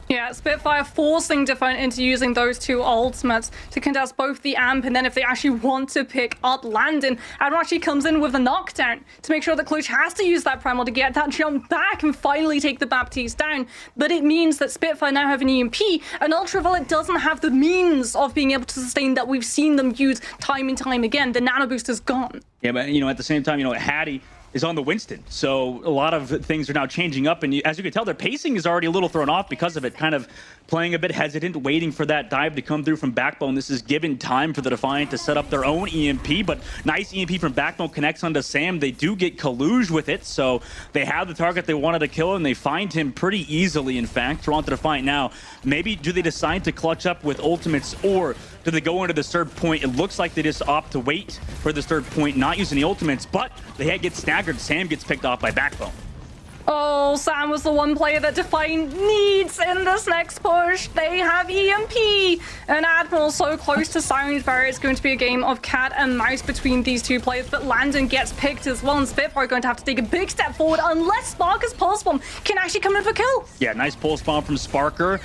Yeah, Spitfire forcing Defiant into using those two ultimates to contest both the amp, and then if they actually want to pick up Landon, Admiral actually comes in with a knockdown to make sure that Clutch has to use that primal to get that jump back and finally take the Baptiste down. But it means that Spitfire now have an EMP, and Ultraviolet doesn't have the means of being able to sustain that we've seen them use time and time again. The nano boost is gone. Yeah, but you know, at the same time, you know, Hattie is on the Winston, so a lot of things are now changing up, and as you can tell, their pacing is already a little thrown off because of it, kind of playing a bit hesitant, waiting for that dive to come through from Backbone. This is given time for the Defiant to set up their own EMP, but nice EMP from Backbone connects onto Sam. They do get Kaluj with it, so they have the target they wanted to kill, and they find him pretty easily, in fact. Toronto Defiant now, maybe do they decide to clutch up with ultimates, or do they go into the third point? It looks like they just opt to wait for this third point, not using the ultimates, but they get staggered. Sam gets picked off by Backbone. Oh, Sam was the one player that Defiant needs in this next push. They have EMP and Admiral so close to Sound Barrier. It's going to be a game of cat and mouse between these two players, but Landon gets picked as well, and Spitfire are going to have to take a big step forward unless Sparker's Pulse Bomb can actually come in for kill. Yeah, nice Pulse Bomb from Sparker.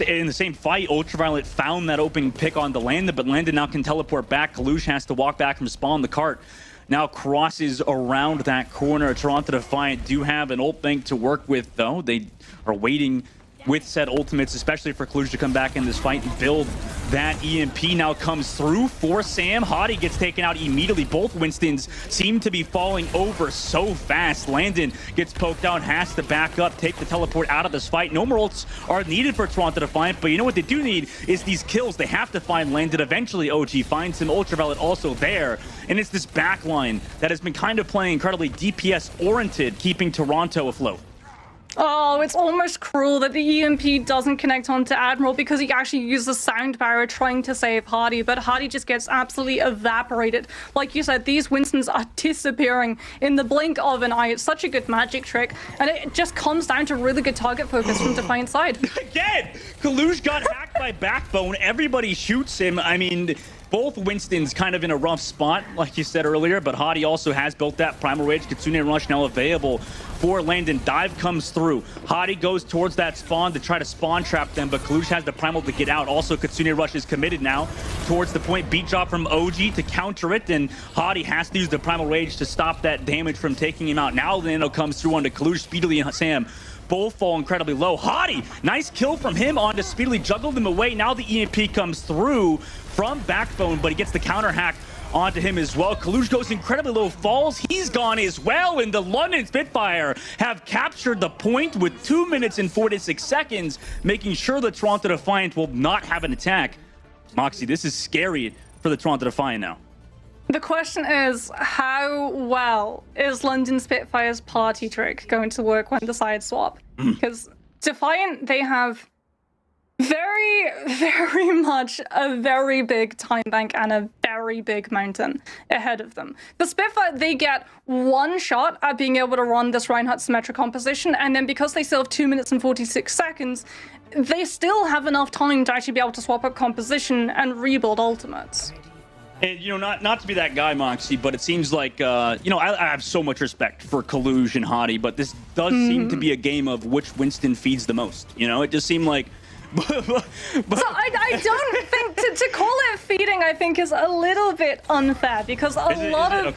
In the same fight, Ultraviolet found that open pick on the Landon, but Landon now can teleport back. Kalush has to walk back from spawn. The cart now crosses around that corner. Toronto Defiant do have an ult bank to work with, though. They are waiting with said ultimates, especially for Kalush to come back in this fight and build that EMP. Now comes through for Sam. Hottie gets taken out immediately. Both Winstons seem to be falling over so fast. Landon gets poked out, has to back up, take the teleport out of this fight. No more ults are needed for Toronto Defiant, but you know what they do need is these kills. They have to find Landon. Eventually, OG finds him. Ultraviolet also there, and it's this backline that has been kind of playing incredibly DPS-oriented, keeping Toronto afloat. Oh, it's almost cruel that the EMP doesn't connect onto Admiral because he actually uses Sound Barrier trying to save Hardy, but Hardy just gets absolutely evaporated. Like you said, these Winstons are disappearing in the blink of an eye. It's such a good magic trick, and it just comes down to really good target focus from Defiant's side. Again, Kalush got hacked by Backbone. Everybody shoots him. I mean, both Winstons kind of in a rough spot, like you said earlier, but Hottie also has built that Primal Rage. Kitsune Rush now available for Landon. Dive comes through. Hottie goes towards that spawn to try to spawn trap them, but Kalush has the Primal to get out. Also, Kitsune Rush is committed now towards the point. Beat drop from OG to counter it, and Hottie has to use the Primal Rage to stop that damage from taking him out. Now Nano comes through onto Kalush, Speedily and Sam. Both fall incredibly low. Hottie, nice kill from him onto Speedily, juggled him away. Now the EMP comes through from Backbone, but he gets the counter hack onto him as well. Kalush goes incredibly low, falls. He's gone as well, and the London Spitfire have captured the point with 2 minutes and 46 seconds, making sure the Toronto Defiant will not have an attack. Moxie, this is scary for the Toronto Defiant now. The question is, how well is London Spitfire's party trick going to work when the sides swap? Because Defiant, they have very, very much a very big time bank and a very big mountain ahead of them. The Spitfire, they get one shot at being able to run this Reinhardt symmetric composition, and then because they still have 2 minutes and 46 seconds, they still have enough time to actually be able to swap up composition and rebuild ultimates. And, you know, not to be that guy, Moxie, but it seems like, you know, I have so much respect for Kalush and Hottie, but this does seem to be a game of which Winston feeds the most. You know, it just seemed like... So I don't think to call it feeding, I think, is a little bit unfair, because a lot of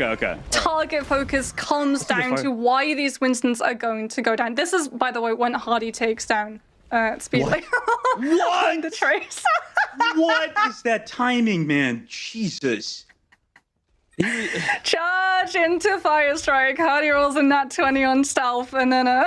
target focus comes down to why these Winstons are going to go down. This is, by the way, when Hardy takes down Speedily. What? The trace. What is that timing, man? Jesus. Charge into Fire Strike. Hardy rolls a nat 20 on stealth and then a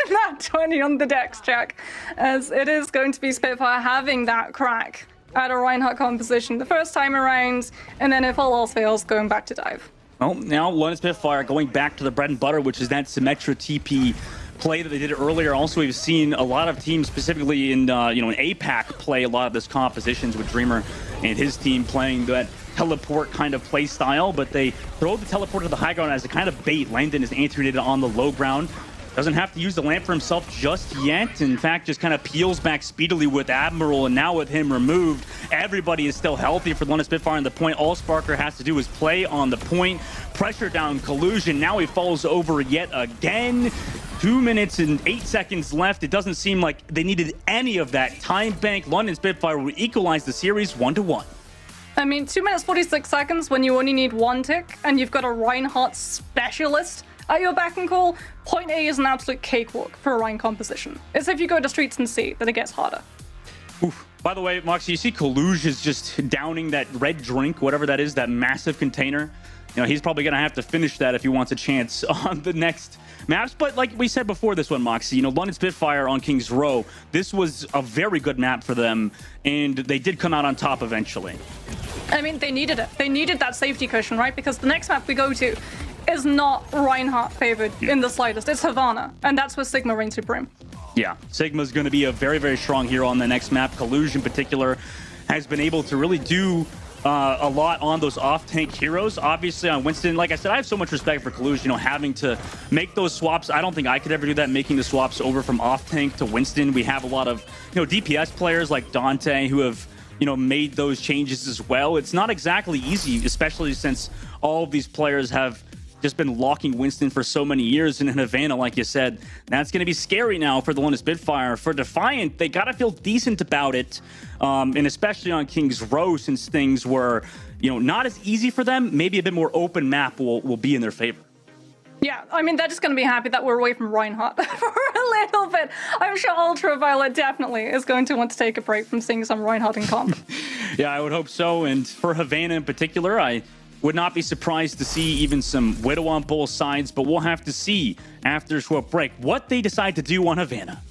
nat 20 on the dex check, as it is going to be Spitfire having that crack at a Reinhardt composition the first time around, and then if all else fails, going back to dive. Well, now London Spitfire going back to the bread and butter, which is that Symmetra TP play that they did earlier. Also, we've seen a lot of teams, specifically in you know, in APAC, play a lot of this compositions with Dreamer and his team playing that teleport kind of play style, but they throw the teleport to the high ground as a kind of bait. Langdon is answering it on the low ground. Doesn't have to use the lamp for himself just yet. In fact, just kind of peels back speedily with Admiral, and now with him removed, everybody is still healthy for London Spitfire on the point. All Sparker has to do is play on the point, pressure down Collusion. Now he falls over yet again. 2 minutes and 8 seconds left. It doesn't seem like they needed any of that time bank. London Spitfire will equalize the series 1-1. I mean, 2 minutes 46 seconds when you only need one tick and you've got a Reinhardt specialist at your beck and call. Point A is an absolute cakewalk for a Rhine composition. It's if you go to streets and see that it gets harder. Oof. By the way, Moxie, you see Kalush is just downing that red drink, whatever that is, that massive container. You know, he's probably going to have to finish that if he wants a chance on the next maps. But like we said before this one, Moxie, you know, London Spitfire on King's Row, this was a very good map for them, and they did come out on top eventually. I mean, they needed it. They needed that safety cushion, right? Because the next map we go to is not Reinhardt favored in the slightest. It's Havana, and that's where Sigma reigns supreme. Yeah, Sigma's going to be a very, very strong hero on the next map. Kalush in particular has been able to really do a lot on those off-tank heroes. Obviously on Winston, like I said, I have so much respect for Kalush, you know, having to make those swaps. I don't think I could ever do that, making the swaps over from off-tank to Winston. We have a lot of, you know, DPS players like Dante who have, you know, made those changes as well. It's not exactly easy, especially since all of these players have just been locking Winston for so many years. And in Havana, like you said, that's going to be scary now for the London Spitfire. For Defiant, they got to feel decent about it. And especially on King's Row, since things were, you know, not as easy for them, maybe a bit more open map will be in their favor. Yeah, I mean, they're just going to be happy that we're away from Reinhardt for a little bit. I'm sure Ultraviolet definitely is going to want to take a break from seeing some Reinhardt in comp. Yeah, I would hope so. And for Havana in particular, I would not be surprised to see even some Widow on both sides, but we'll have to see after a short break what they decide to do on Havana.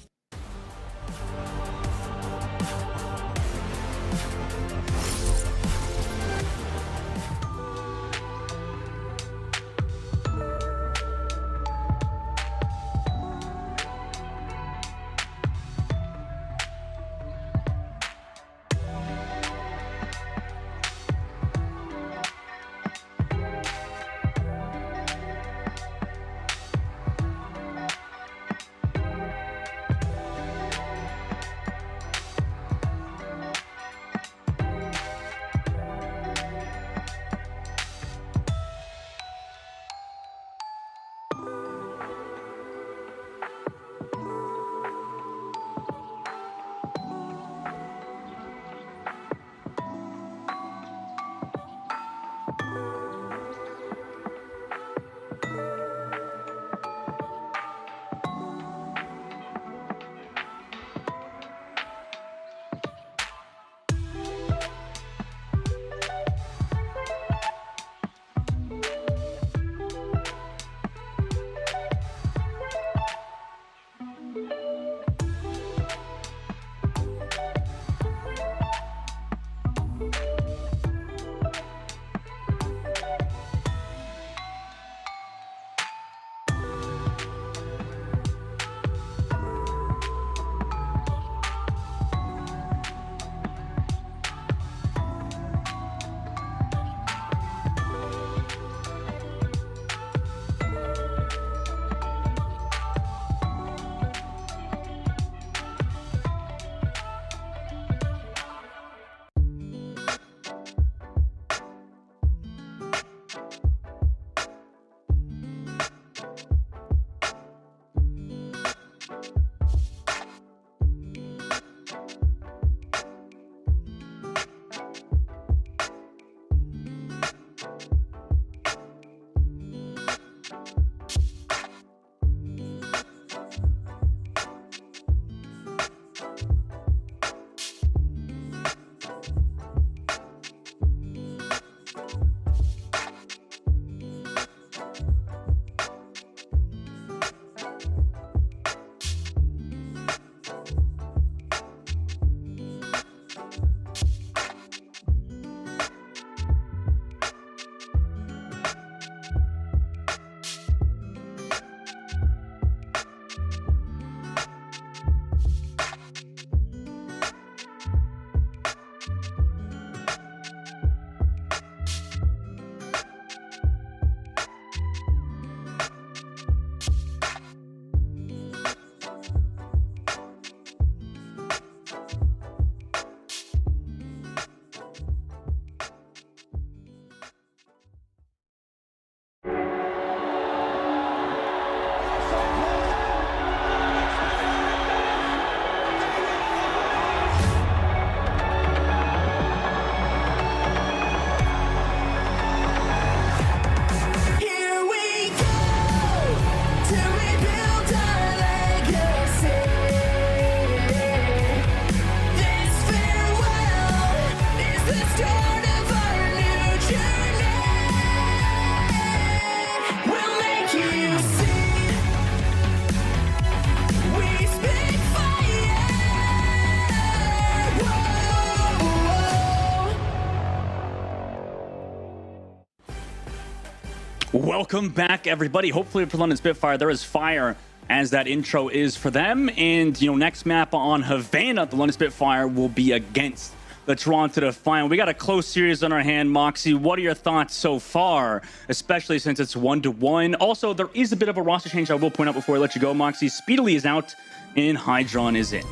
Welcome back, everybody. Hopefully for London Spitfire, there is fire as that intro is for them. And, you know, next map on Havana, the London Spitfire will be against the Toronto Defiant. We got a close series on our hand, Moxie. What are your thoughts so far, especially since it's 1-1? Also, there is a bit of a roster change I will point out before I let you go, Moxie. Speedily is out and Hydron is in.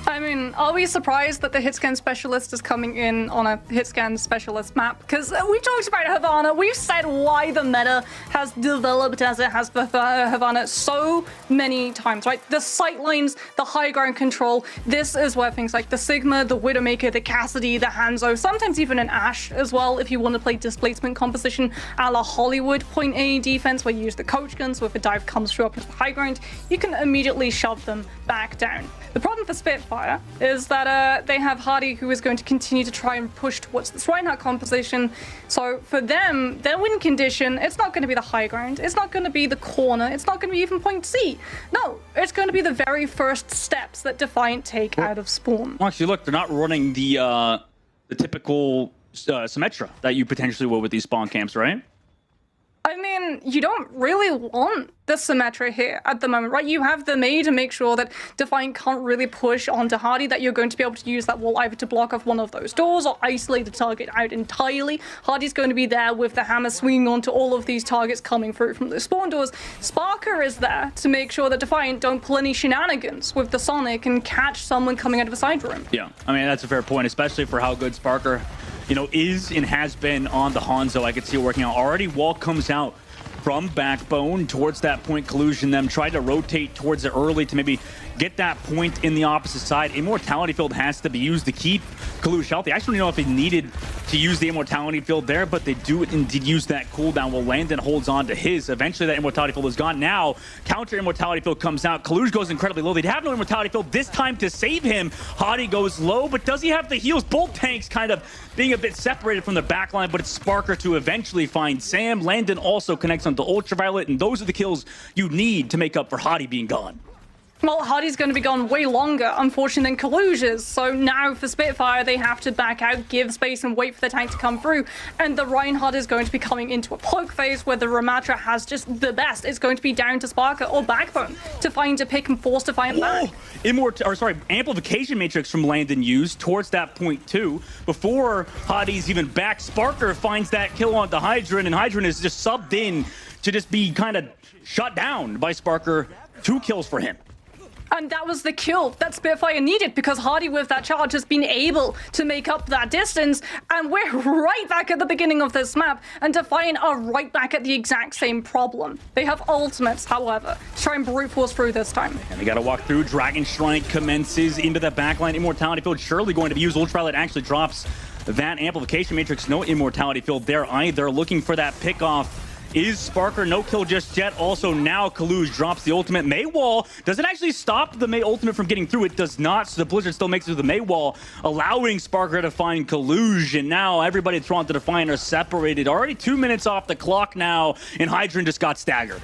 I mean, are we surprised that the hitscan specialist is coming in on a hitscan specialist map? Because we talked about Havana. We've said why the meta has developed as it has for Havana so many times, right? The sightlines, the high ground control. This is where things like the Sigma, the Widowmaker, the Cassidy, the Hanzo, sometimes even an Ashe as well, if you want to play displacement composition a la Hollywood point A defense, where you use the coach gun, so if a dive comes through up into the high ground, you can immediately shove them back down. The problem for Spitfire is that they have Hardy, who is going to continue to try and push towards this Reinhardt composition. So for them, their win condition, it's not going to be the high ground, it's not going to be the corner, it's not going to be even point C. No, it's going to be the very first steps that Defiant take out of spawn. Actually, look, they're not running the typical Symmetra that you potentially will with these spawn camps, right? I mean, you don't really want the Symmetra here at the moment, right? You have the Mei to make sure that Defiant can't really push onto Hardy, that you're going to be able to use that wall either to block off one of those doors or isolate the target out entirely. Hardy's going to be there with the hammer swinging onto all of these targets coming through from the spawn doors. Sparker is there to make sure that Defiant don't pull any shenanigans with the Sonic and catch someone coming out of a side room. Yeah, I mean, that's a fair point, especially for how good Sparker, you know, is and has been on the Hanzo. I could see it working out. Already wall comes out from Backbone towards that point. Collusion them try to rotate towards it early to maybe get that point in the opposite side. Immortality Field has to be used to keep Collusion healthy. I actually don't know if they needed to use the Immortality Field there, but they do indeed use that cooldown while Landon holds on to his. Eventually that Immortality Field is gone. Now counter Immortality Field comes out. Collusion goes incredibly low. They'd have no Immortality Field this time to save him. Hadi goes low, but does he have the heals? Both tanks kind of being a bit separated from the backline, but it's Sparker to eventually find Sam. Landon also connects onto Ultraviolet, and those are the kills you need to make up for Hadi being gone. Well, Hardy's going to be gone way longer, unfortunately, than Collusion's. So now for Spitfire, they have to back out, give space, and wait for the tank to come through. And the Reinhardt is going to be coming into a poke phase where the Ramatra has just the best. It's going to be down to Sparker or Backbone to find a pick and force Defiant back. Amplification Matrix from Landon used towards that point too. Before Hadi's even back, Sparker finds that kill onto Hydron, and Hydron is just subbed in to just be kind of shut down by Sparker. 2 kills for him. And that was the kill that Spitfire needed, because Hardy with that charge has been able to make up that distance. And we're right back at the beginning of this map, and Defiant are right back at the exact same problem. They have ultimates, however, to try and brute force through this time. And they got to walk through. Dragon Strike commences into the backline. Immortality Field surely going to be used. Ultraviolet actually drops that Amplification Matrix. No Immortality Field there either. Looking for that pick off is Sparker. No kill just yet. Also now Kaluge drops the ultimate. Mei wall. Does it actually stop the Mei ultimate from getting through? It does not. So the Blizzard still makes it to the Mei wall, allowing Sparker to find Kaluge. And now everybody at Toronto Defiant are separated. Already 2 minutes off the clock now, and Hydron just got staggered.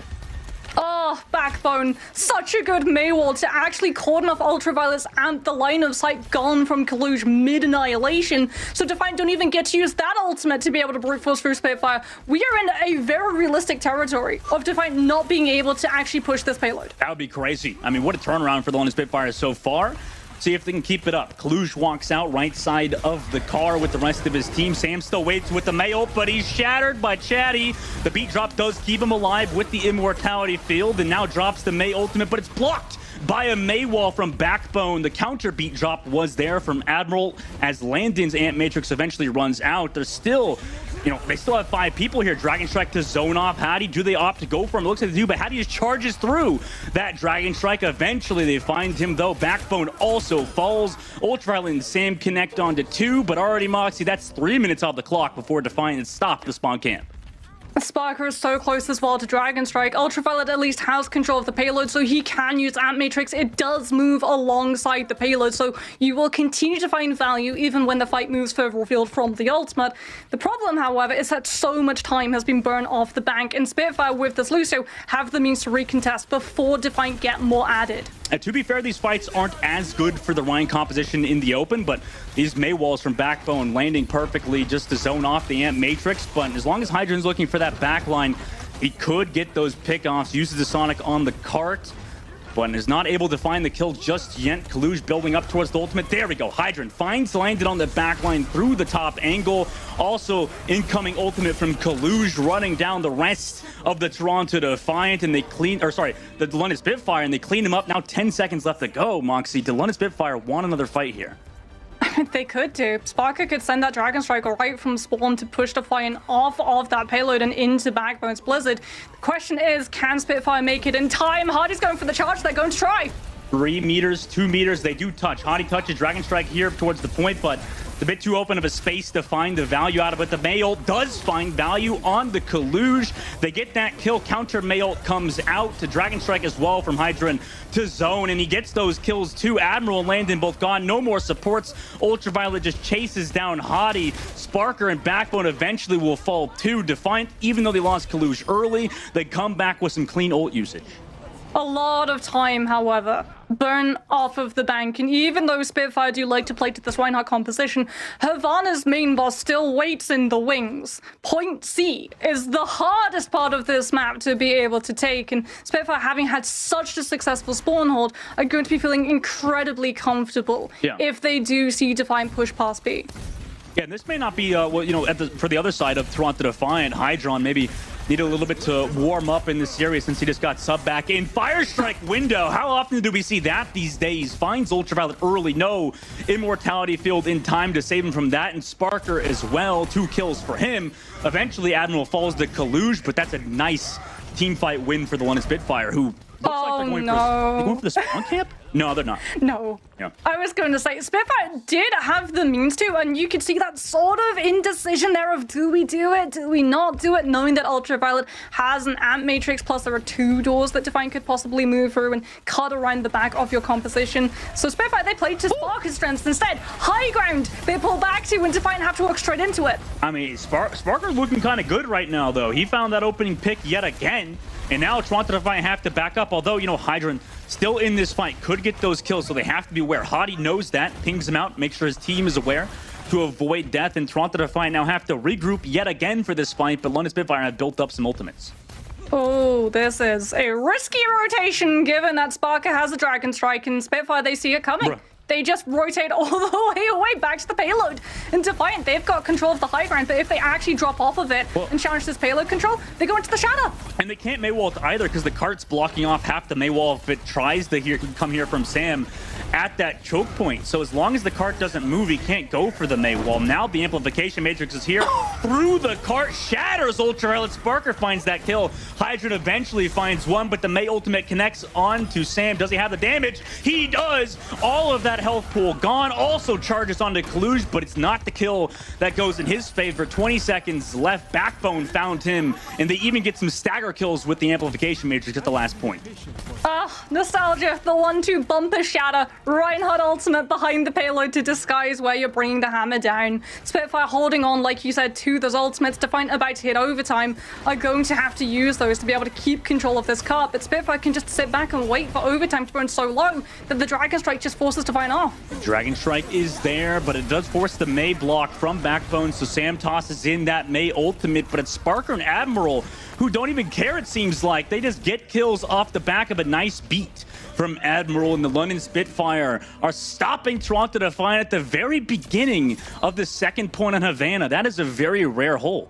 Oh, Backbone. Such a good Mei wall to actually cordon off Ultraviolet's and the line of sight gone from Kaluge mid-annihilation. So Defiant don't even get to use that ultimate to be able to brute force through Spitfire. We are in a very realistic territory of Defiant not being able to actually push this payload. That would be crazy. I mean, what a turnaround for the London Spitfire so far. See if they can keep it up. Kaluge walks out right side of the car with the rest of his team. Sam still waits with the Mei ult, but he's shattered by Chatty. The beat drop does keep him alive with the Immortality Field, and now drops the Mei ultimate, but it's blocked by a Mei wall from Backbone. The counter beat drop was there from Admiral as Landon's Ant Matrix eventually runs out. There's still, you know, they still have 5 people here. Dragon Strike to zone off Hadi. Do they opt to go for him? It looks like they do, but Hadi just charges through that Dragon Strike. Eventually they find him though. Backbone also falls. Ultraviolet and Sam connect onto 2, but already Moxie, that's 3 minutes off the clock before Defiant stopped the spawn camp. Sparker is so close as well to Dragon Strike. Ultraviolet at least has control of the payload, so he can use Ant Matrix. It does move alongside the payload, so you will continue to find value even when the fight moves further afield from the ultimate. The problem, however, is that so much time has been burned off the bank, and Spitfire with this Lucio have the means to recontest before Defiant get more added. And to be fair, these fights aren't as good for the Ryan composition in the open, but these Mei walls from Backbone landing perfectly just to zone off the Ant Matrix. But as long as Hydron's looking for that back line, he could get those pickoffs. Uses the Sonic on the cart. but is not able to find the kill just yet. Kaluj building up towards the ultimate. There we go. Hydrant finds Landon on the backline through the top angle. Also, incoming ultimate from Kaluj running down the rest of the Toronto Defiant, and they clean, or sorry, the London Spitfire, and they clean him up. Now 10 seconds left to go, Moxie. The London Spitfire want another fight here. They could do. Sparker could send that Dragon Strike right from spawn to push Defiant off of that payload and into Backbone's Blizzard. The question is, can Spitfire make it in time? Hardy's going for the charge. They're going to try. 3 meters, 2 meters, they do touch. Hardy touches Dragon Strike here towards the point, but it's a bit too open of a space to find the value out of it. The Mayolt does find value on the Kaluj. They get that kill. Counter Mayolt comes out to Dragon Strike as well from Hydran to zone, and he gets those kills too. Admiral and Landon both gone. No more supports. Ultraviolet just chases down Hadi. Sparker and Backbone eventually will fall too. Defiant, even though they lost Kaluj early, they come back with some clean ult usage. A lot of time, however, burn off of the bank, and even though Spitfire do like to play to this Reinhardt composition, Havana's main boss still waits in the wings. Point C is the hardest part of this map to be able to take, and Spitfire, having had such a successful spawn hold, are going to be feeling incredibly comfortable if they do see Defiant push past B. Yeah, and this may not be, well, you know, for the other side of Toronto Defiant, Hydron maybe need a little bit to warm up in this series since he just got sub back in. Fire Strike window. How often do we see that these days? Finds Ultraviolet early. No Immortality Field in time to save him from that. And Sparker as well. 2 kills for him. Eventually, Admiral falls to Kaluj, but that's a nice team fight win for the London Spitfire, who looks like they're going for the spawn camp? No, they're not. No. Yeah. I was going to say, Spitfire did have the means to, and you could see that sort of indecision there of, do we do it? Do we not do it? Knowing that Ultraviolet has an amp matrix, plus there are 2 doors that Defiant could possibly move through and cut around the back of your composition. So Spitfire, they played to Sparker's strengths instead. High ground, they pull back to, and Defiant have to walk straight into it. I mean, Sparker looking kind of good right now, though. He found that opening pick yet again. And now Toronto Defiant have to back up, although, you know, Hydran still in this fight, could get those kills, so they have to be aware. Hadi knows that, pings him out, makes sure his team is aware to avoid death, and Toronto Defiant now have to regroup yet again for this fight, but London Spitfire have built up some ultimates. Oh, this is a risky rotation, given that Sparker has a Dragon Strike, and Spitfire, they see it coming. Bruh. They just rotate all the way away back to the payload. And Defiant, they've got control of the high ground, but if they actually drop off of it and challenge this payload control, they go into the shadow. And they can't Maywall either, because the cart's blocking off half the Maywall if it tries to come here from Sam at that choke point. So as long as the cart doesn't move, he can't go for the Maywall. Now the amplification matrix is here. Through the cart, shatters Ultraviolet. Sparker finds that kill. Hydran eventually finds one, but the May ultimate connects onto Sam. Does he have the damage? He does. All of that health pool gone. Also charges onto Kaluj, but it's not the kill that goes in his favor. 20 seconds left. Backbone found him, and they even get some stagger kills with the amplification matrix at the last point. Nostalgia, the 1-2 bumper shatter. Reinhardt ultimate behind the payload to disguise where you're bringing the hammer down. Spitfire holding on, like you said, to those ultimates. Defiant about to hit overtime are going to have to use those to be able to keep control of this cart, but Spitfire can just sit back and wait for overtime to burn so low that the Dragon Strike just forces Defiant off. Dragon Strike is there, but it does force the May block from Backbone, so Sam tosses in that May ultimate, but it's Sparker and Admiral who don't even care, it seems like. They just get kills off the back of a nice beat from Admiral, and the London Spitfire are stopping Toronto Defiant at the very beginning of the second point on Havana. That is a very rare hole.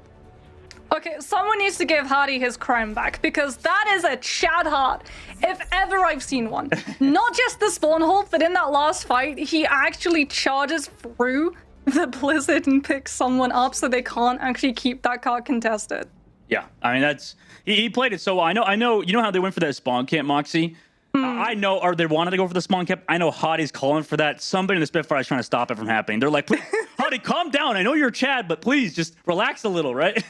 Okay, someone needs to give Hardy his crown back, because that is a Chad Hart, if ever I've seen one. Not just the spawn hold, but in that last fight, he actually charges through the Blizzard and picks someone up so they can't actually keep that card contested. Yeah, I mean, that's... He played it so well. I know, you know how they went for that spawn camp, Moxie? I know, or they wanted to go for the spawn camp. I know Hadi's calling for that. Somebody in the Spitfire is trying to stop it from happening. They're like, Hadi, calm down. I know you're Chad, but please just relax a little, right?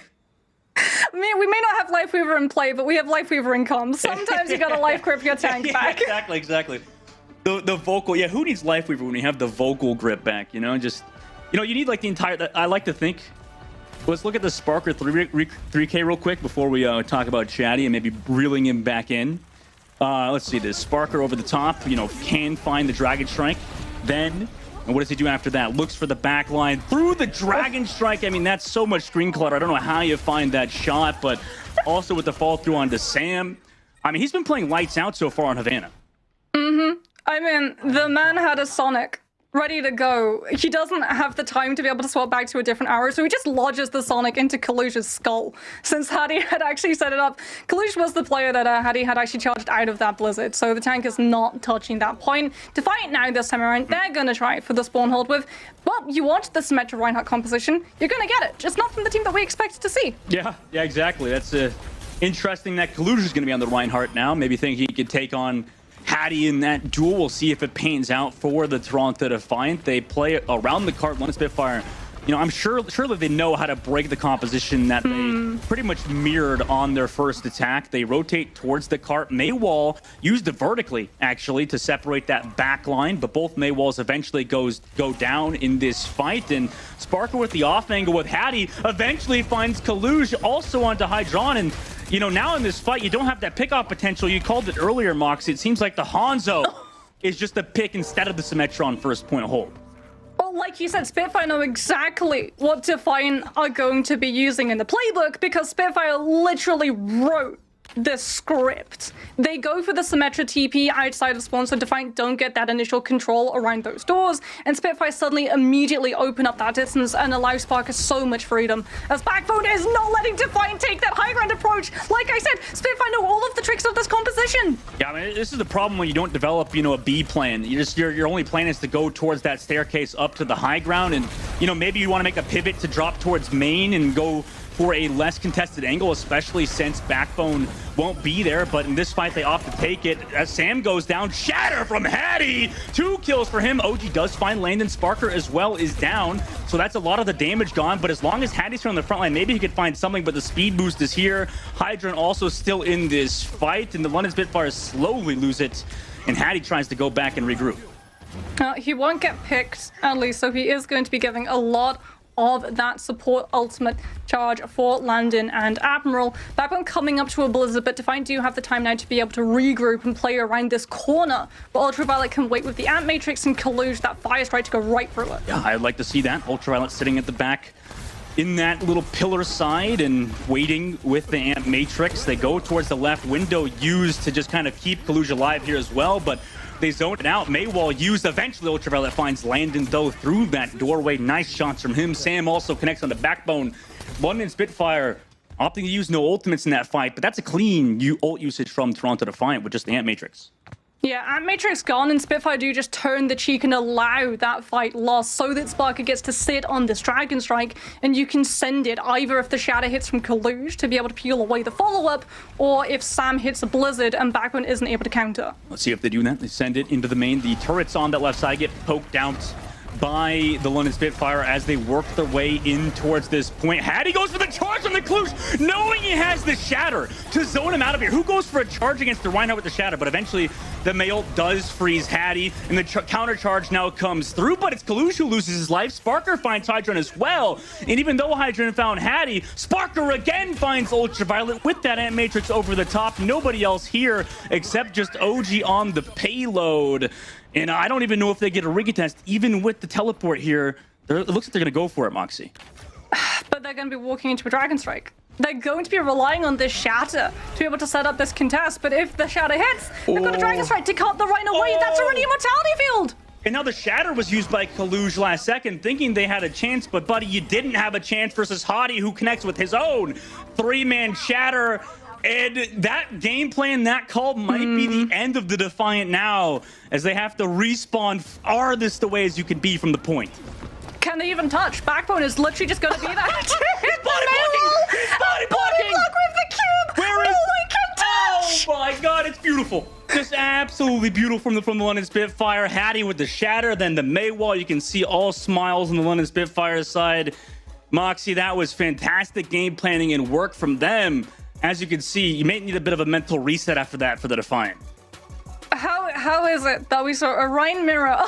I mean, we may not have Life Weaver in play, but we have Life Weaver in comms. Sometimes you gotta life grip your tank back. Exactly. The vocal, yeah, who needs Life Weaver when you have the vocal grip back, you know? Just, you know, you need like the entire, I like to think. Let's look at the Sparker 3K real quick before we talk about Chatty and maybe reeling him back in. Let's see this. Sparker over the top, you know, can find the Dragon Strike. Then, and what does he do after that? Looks for the back line through the Dragon Strike. I mean, that's so much screen clutter. I don't know how you find that shot, but also with the fall through onto Sam. I mean, he's been playing lights out so far on Havana. I mean, the man had a Sonic ready to go. He doesn't have the time to be able to swap back to a different arrow, so he just lodges the Sonic into Kalush's skull. Since Hattie had actually set it up, Kalush was the player that Hattie had actually charged out of that Blizzard, so the tank is not touching that point. Defiant now this time around, they're gonna try for the spawn hold with, well, you want the Symmetra Reinhardt composition, you're gonna get it, just not from the team that we expected to see. Yeah, exactly. That's interesting that Kalush is gonna be on the Reinhardt now. Maybe think he could take on Hattie in that duel. We'll see if it pans out for the Toronto Defiant. They play around the cart, London Spitfire. You know, I'm sure that they know how to break the composition that they pretty much mirrored on their first attack. They rotate towards the cart. Maywall used it vertically, actually, to separate that back line, but both Maywalls eventually go down in this fight, and Sparker with the off angle with Hattie eventually finds Kalush also onto Hydron, and you know, now in this fight, you don't have that pick-off potential. You called it earlier, Moxie. It seems like the Hanzo is just the pick instead of the Symmetra on first point hold. Well, like you said, Spitfire know exactly what Defiant are going to be using in the playbook because Spitfire literally wrote the script. They go for the Symmetra TP outside of spawn, so Defiant don't get that initial control around those doors, and Spitfire suddenly immediately open up that distance and allow Sparker so much freedom, as Backbone is not letting Defiant take that high ground approach. Like I said, Spitfire know all of the tricks of this composition. Yeah, I mean, this is the problem when you don't develop, you know, a B plan. Your only plan is to go towards that staircase up to the high ground, and, you know, maybe you want to make a pivot to drop towards main and go for a less contested angle, especially since Backbone won't be there. But in this fight, they opt to take it. As Sam goes down, Shatter from Hattie! 2 kills for him. OG does find Landon. Sparker as well is down. So that's a lot of the damage gone. But as long as Hattie's on the front line, maybe he could find something. But the speed boost is here. Hydron also still in this fight. And the London Spitfire slowly lose it. And Hattie tries to go back and regroup. He won't get picked, at least. So he is going to be giving a lot of that support ultimate charge for Landon and Admiral. Backbone coming up to a Blizzard, but Defiant do have the time now to be able to regroup and play around this corner. But Ultraviolet can wait with the Ant Matrix and Kalush, that Fire Strike to go right through it. Yeah, I'd like to see that. Ultraviolet sitting at the back in that little pillar side and waiting with the Ant Matrix. They go towards the left window, used to just kind of keep Kalush alive here as well, but they zoned it out. Maywall used. Eventually, Ultraviolet finds Landon, though, through that doorway. Nice shots from him. Sam also connects on the Backbone. London Spitfire opting to use no ultimates in that fight, but that's a clean ult usage from Toronto Defiant with just the Ant Matrix. Yeah, Ant Matrix gone, and Spitfire do just turn the cheek and allow that fight lost so that Sparker gets to sit on this Dragon Strike, and you can send it either if the Shatter hits from Kalush to be able to peel away the follow-up, or if Sam hits a Blizzard and Backbone isn't able to counter. Let's see if they do that. They send it into the main. The turrets on that left side get poked out by the London Spitfire as they work their way in towards this point. Hattie goes for the charge on the Kalush, knowing he has the Shatter to zone him out of here. Who goes for a charge against the Reinhardt with the Shatter? But eventually, the Mail does freeze Hattie, and the counter charge now comes through, but it's Kalush who loses his life. Sparker finds Hydron as well, and even though Hydron found Hattie, Sparker again finds Ultraviolet with that Ant Matrix over the top. Nobody else here except just OG on the payload. And I don't even know if they get a rig test, even with the teleport here. It looks like they're going to go for it, Moxie. But they're going to be walking into a Dragon Strike. They're going to be relying on this Shatter to be able to set up this contest. But if the Shatter hits, they've got a Dragon Strike to cut the Rhino away. That's already a Mortality Field. And now the Shatter was used by Kalush last second, thinking they had a chance. But, buddy, you didn't have a chance versus Hottie, who connects with his own 3-man Shatter. And that game plan, that call might be the end of the Defiant now, as they have to respawn farthest away as you can be from the point. Can they even touch? Backbone is literally just going to be that. He's body blocking! He's body blocking! Block with the cube! Where is... Oh, can touch! Oh my god, it's beautiful. Just absolutely beautiful from the London Spitfire. Hattie with the Shatter, then the Maywall. You can see all smiles on the London Spitfire side. Moxie, that was fantastic game planning and work from them. As you can see, you may need a bit of a mental reset after that for the Defiant. How is it that we saw a Rhine mirror?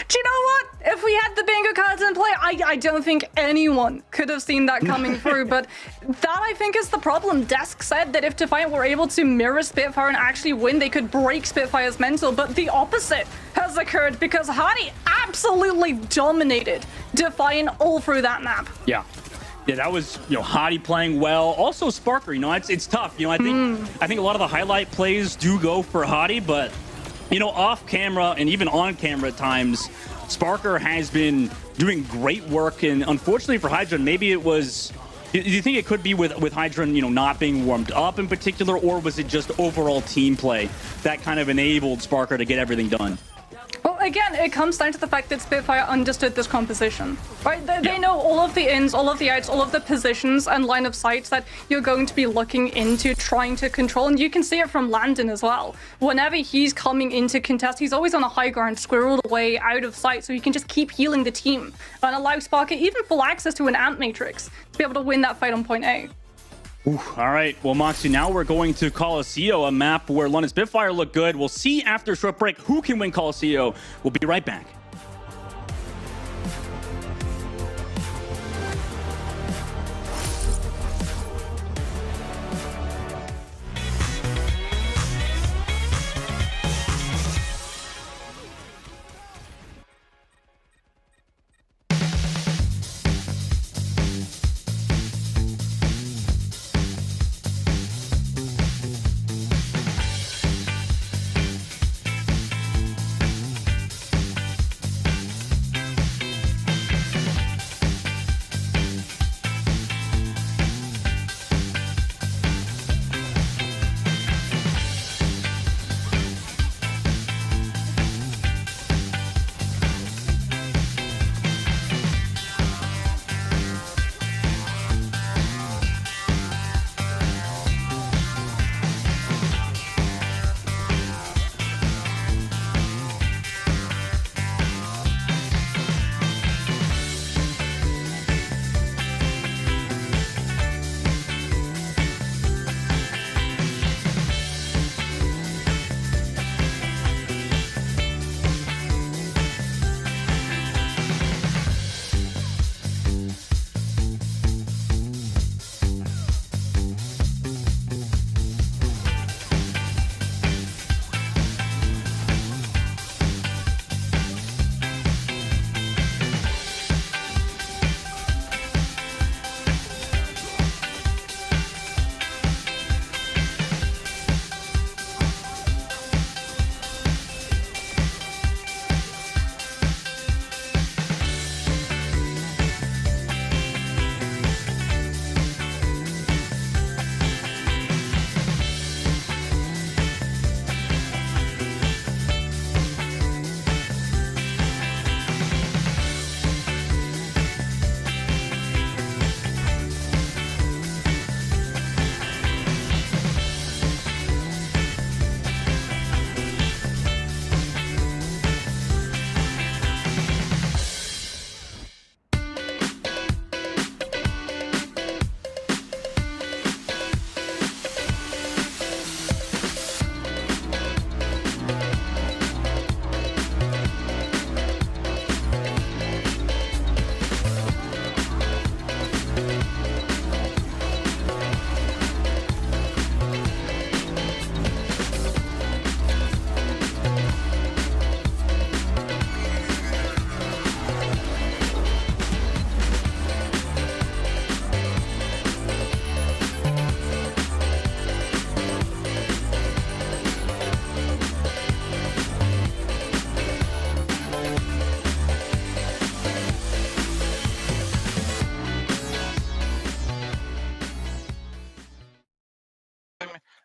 Do you know what? If we had the bingo cards in play, I don't think anyone could have seen that coming through. But that, I think, is the problem. Desk said that if Defiant were able to mirror Spitfire and actually win, they could break Spitfire's mental. But the opposite has occurred because Hardy absolutely dominated Defiant all through that map. Yeah. Yeah, that was, Hadi playing well. Also Sparker, it's tough. I think a lot of the highlight plays do go for Hadi, but off camera and even on camera at times, Sparker has been doing great work. And unfortunately for Hydron, maybe it was. Do you think it could be with Hydron, not being warmed up in particular, or was it just overall team play that kind of enabled Sparker to get everything done? Well, again, it comes down to the fact that Spitfire understood this composition, right? They know all of the ins, all of the outs, all of the positions and line of sights that you're going to be looking into trying to control. And you can see it from Landon as well. Whenever he's coming into contest, he's always on a high ground, squirreled away out of sight, so he can just keep healing the team and allow Sparker even full access to an Ant Matrix to be able to win that fight on point A. Ooh, all right, well, Moxie, now we're going to Coliseo, a map where London Spitfire look good. We'll see after a short break who can win Coliseo. We'll be right back.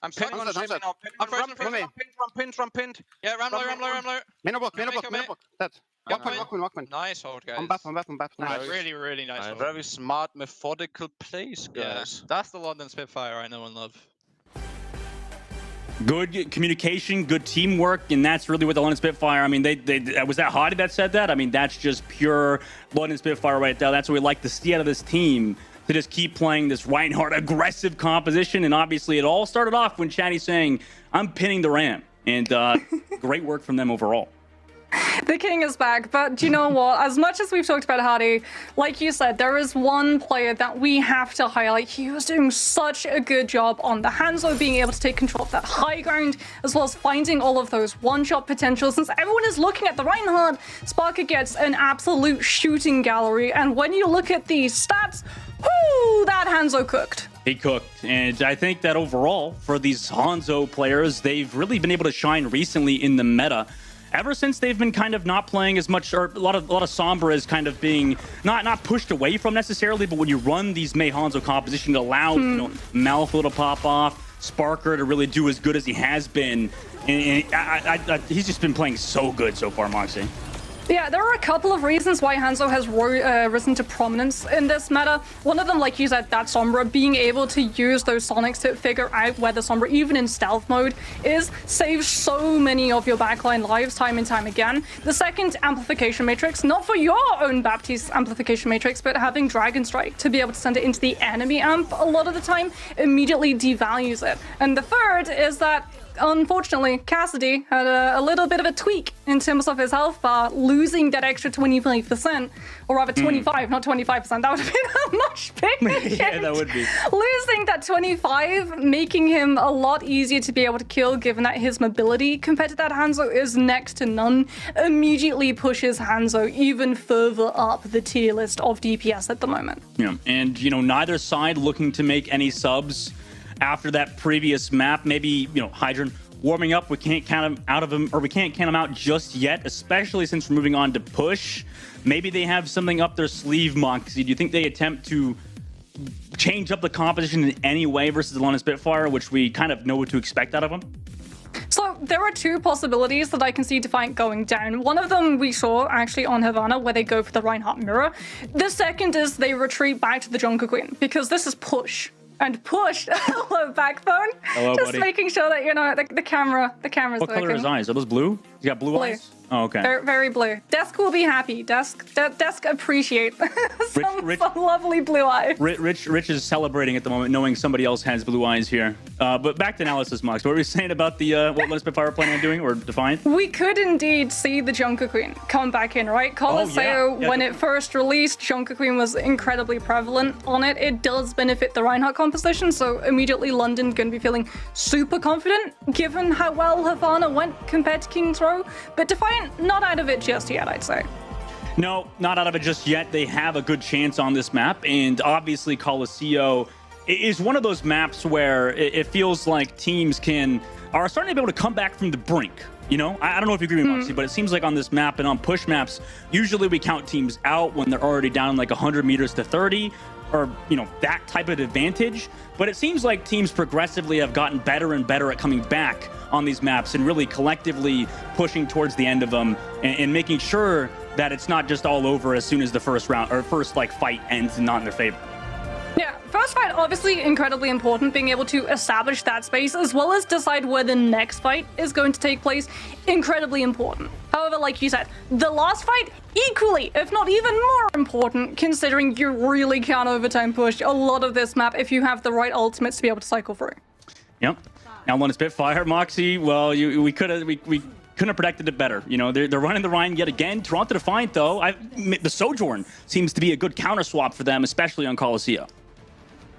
I'm pinned. I'm pinned. Yeah, ram low. Minor block. Dead. Walkman. Nice hold, guys. I'm back. Nice. Really nice hold. Very smart, methodical plays, guys. Yeah, that's the London Spitfire I know and love. Good communication, good teamwork, and that's really what the London Spitfire, I mean, was that Hadi that said that? I mean, that's just pure London Spitfire right there. That's what we like to see out of this team, to just keep playing this Reinhardt aggressive composition. And obviously it all started off when Chatty's saying, I'm pinning the Ram. And great work from them overall. The king is back, but do you know what? As much as we've talked about Hadi, like you said, there is one player that we have to highlight. He was doing such a good job on the Hanzo, being able to take control of that high ground, as well as finding all of those one-shot potentials. Since everyone is looking at the Reinhardt, Sparker gets an absolute shooting gallery, and when you look at the stats Whoo, that Hanzo cooked. He cooked, and I think that overall, for these Hanzo players, they've really been able to shine recently in the meta. Ever since they've been kind of not playing as much, or a lot of Sombra is kind of being not pushed away from necessarily, but when you run these Mei Hanzo composition, it allows Malifaux to pop off, Sparker to really do as good as he has been, and he's just been playing so good so far, Moxie. Yeah, there are a couple of reasons why Hanzo has risen to prominence in this meta. One of them, like you said, that Sombra, being able to use those Sonics to figure out where the Sombra, even in stealth mode, saves so many of your backline lives time and time again. The second, Amplification Matrix, not for your own Baptiste Amplification Matrix, but having Dragon Strike to be able to send it into the enemy amp a lot of the time immediately devalues it. And the third is that unfortunately, Cassidy had a little bit of a tweak in terms of his health bar, losing that extra 25%, or rather 25, not 25%. That would have been a much bigger Yeah, that would be. Losing that 25, making him a lot easier to be able to kill, given that his mobility compared to that Hanzo is next to none, immediately pushes Hanzo even further up the tier list of DPS at the moment. Yeah, and, neither side looking to make any subs after that previous map. Maybe, Hydran warming up, we can't count him out of him, or we can't count him out just yet, especially since we're moving on to push. Maybe they have something up their sleeve, Moxie. Do you think they attempt to change up the composition in any way versus the London Spitfire, which we kind of know what to expect out of them? So there are two possibilities that I can see Defiant going down. One of them we saw actually on Havana, where they go for the Reinhardt mirror. The second is they retreat back to the Junker Queen, because this is push. And push. Hello, Backbone. Hello, just buddy. making sure that the camera's What working. color are his eyes? Are those blue? You got blue eyes? Oh, okay. Very, very blue. Desk will be happy. Desk appreciate some lovely blue eyes. Rich is celebrating at the moment, knowing somebody else has blue eyes here. But back to analysis, Mox. What were you saying about the what London Spitfire planning on doing, or Defiant? We could indeed see the Junker Queen come back in, right? Coliseo, when it first released, Junker Queen was incredibly prevalent on it. It does benefit the Reinhardt composition, so immediately London going to be feeling super confident, given how well Havana went compared to King's Row. But Defiant, not out of it just yet, I'd say. No, not out of it just yet. They have a good chance on this map, and obviously Coliseo is one of those maps where it feels like teams are starting to be able to come back from the brink. I don't know if you agree with me, Moxie, but it seems like on this map and on push maps, usually we count teams out when they're already down like 100 meters to 30, or that type of advantage. But it seems like teams progressively have gotten better and better at coming back on these maps and really collectively pushing towards the end of them and making sure that it's not just all over as soon as the first round or first fight ends and not in their favor. Yeah, first fight, obviously incredibly important, being able to establish that space as well as decide where the next fight is going to take place, incredibly important. However, like you said, the last fight, equally, if not even more important, considering you really can overtime push a lot of this map if you have the right ultimates to be able to cycle through. Yep. Now, London Spitfire, Moxie, well, we couldn't have predicted it better. They're running the Rhine yet again. Toronto Defiant, though, the Sojourn seems to be a good counter swap for them, especially on Coliseo.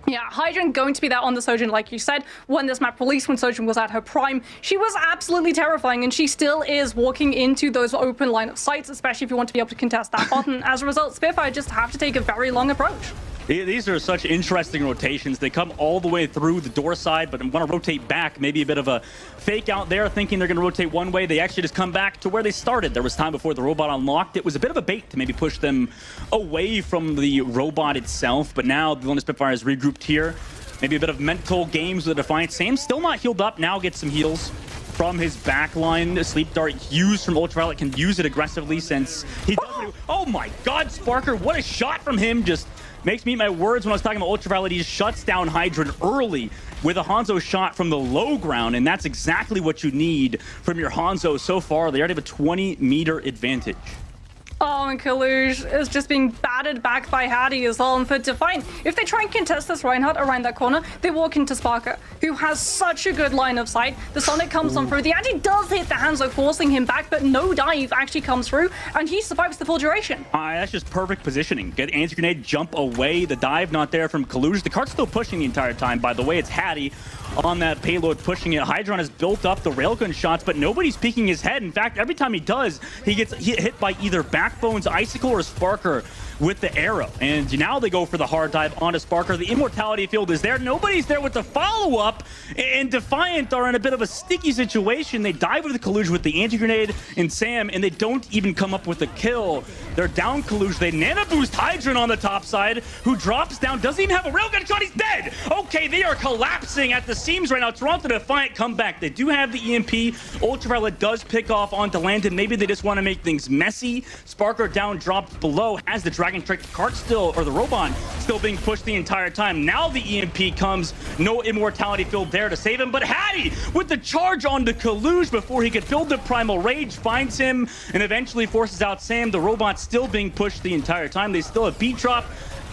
Yeah, Hydran going to be there on the Sojourn, like you said, when this map released, when Sojourn was at her prime. She was absolutely terrifying, and she still is walking into those open line of sights, especially if you want to be able to contest that button. As a result, Spitfire just have to take a very long approach. These are such interesting rotations. They come all the way through the door side, but want to rotate back. Maybe a bit of a fake out there, thinking they're going to rotate one way. They actually just come back to where they started. There was time before the robot unlocked. It was a bit of a bait to maybe push them away from the robot itself, but now the London Spitfire is regrouped here. Maybe a bit of mental games with the Defiant. Sam still not healed up. Now gets some heals from his backline. Sleep Dart used from Ultraviolet, can use it aggressively since he doesn't. Oh my god, Sparker, what a shot from him. Just makes me eat my words when I was talking about Ultraviolet. He just shuts down Hydran early with a Hanzo shot from the low ground, and that's exactly what you need from your Hanzo so far. They already have a 20-meter advantage. Oh, and Kaluge is just being battered back by Hattie as well. And for Defiant, if they try and contest this Reinhardt around that corner, they walk into Sparker, who has such a good line of sight. The Sonic comes on through. The anti does hit the Hanzo, forcing him back, but no dive actually comes through, and he survives the full duration. That's just perfect positioning. Get anti-grenade, jump away. The dive not there from Kaluge. The cart's still pushing the entire time, by the way. It's Hattie on that payload pushing it. Hydran has built up the railgun shots, but nobody's peeking his head. In fact, every time he does, he gets hit by either back Backbone's Icicle or Sparker with the arrow. And now they go for the hard dive onto Sparker. The immortality field is there. Nobody's there with the follow-up. And Defiant are in a bit of a sticky situation. They dive with the Collusion with the anti-grenade and Sam, and they don't even come up with a kill. They're down Collusion. They nano boost Hydran on the top side, who drops down, doesn't even have a railgun shot. He's dead. Okay, they are collapsing at the seams right now. Toronto Defiant come back. They do have the EMP. Ultraviolet does pick off onto Landon. Maybe they just want to make things messy. Sparker down, dropped below, has the Dragon Strike. The cart still, or the robot still being pushed the entire time. Now the EMP comes. No immortality field there to save him, but Hattie with the charge onto Kaluge before he could build the Primal Rage, finds him and eventually forces out Sam. The robot's still being pushed the entire time. They still have beat drop.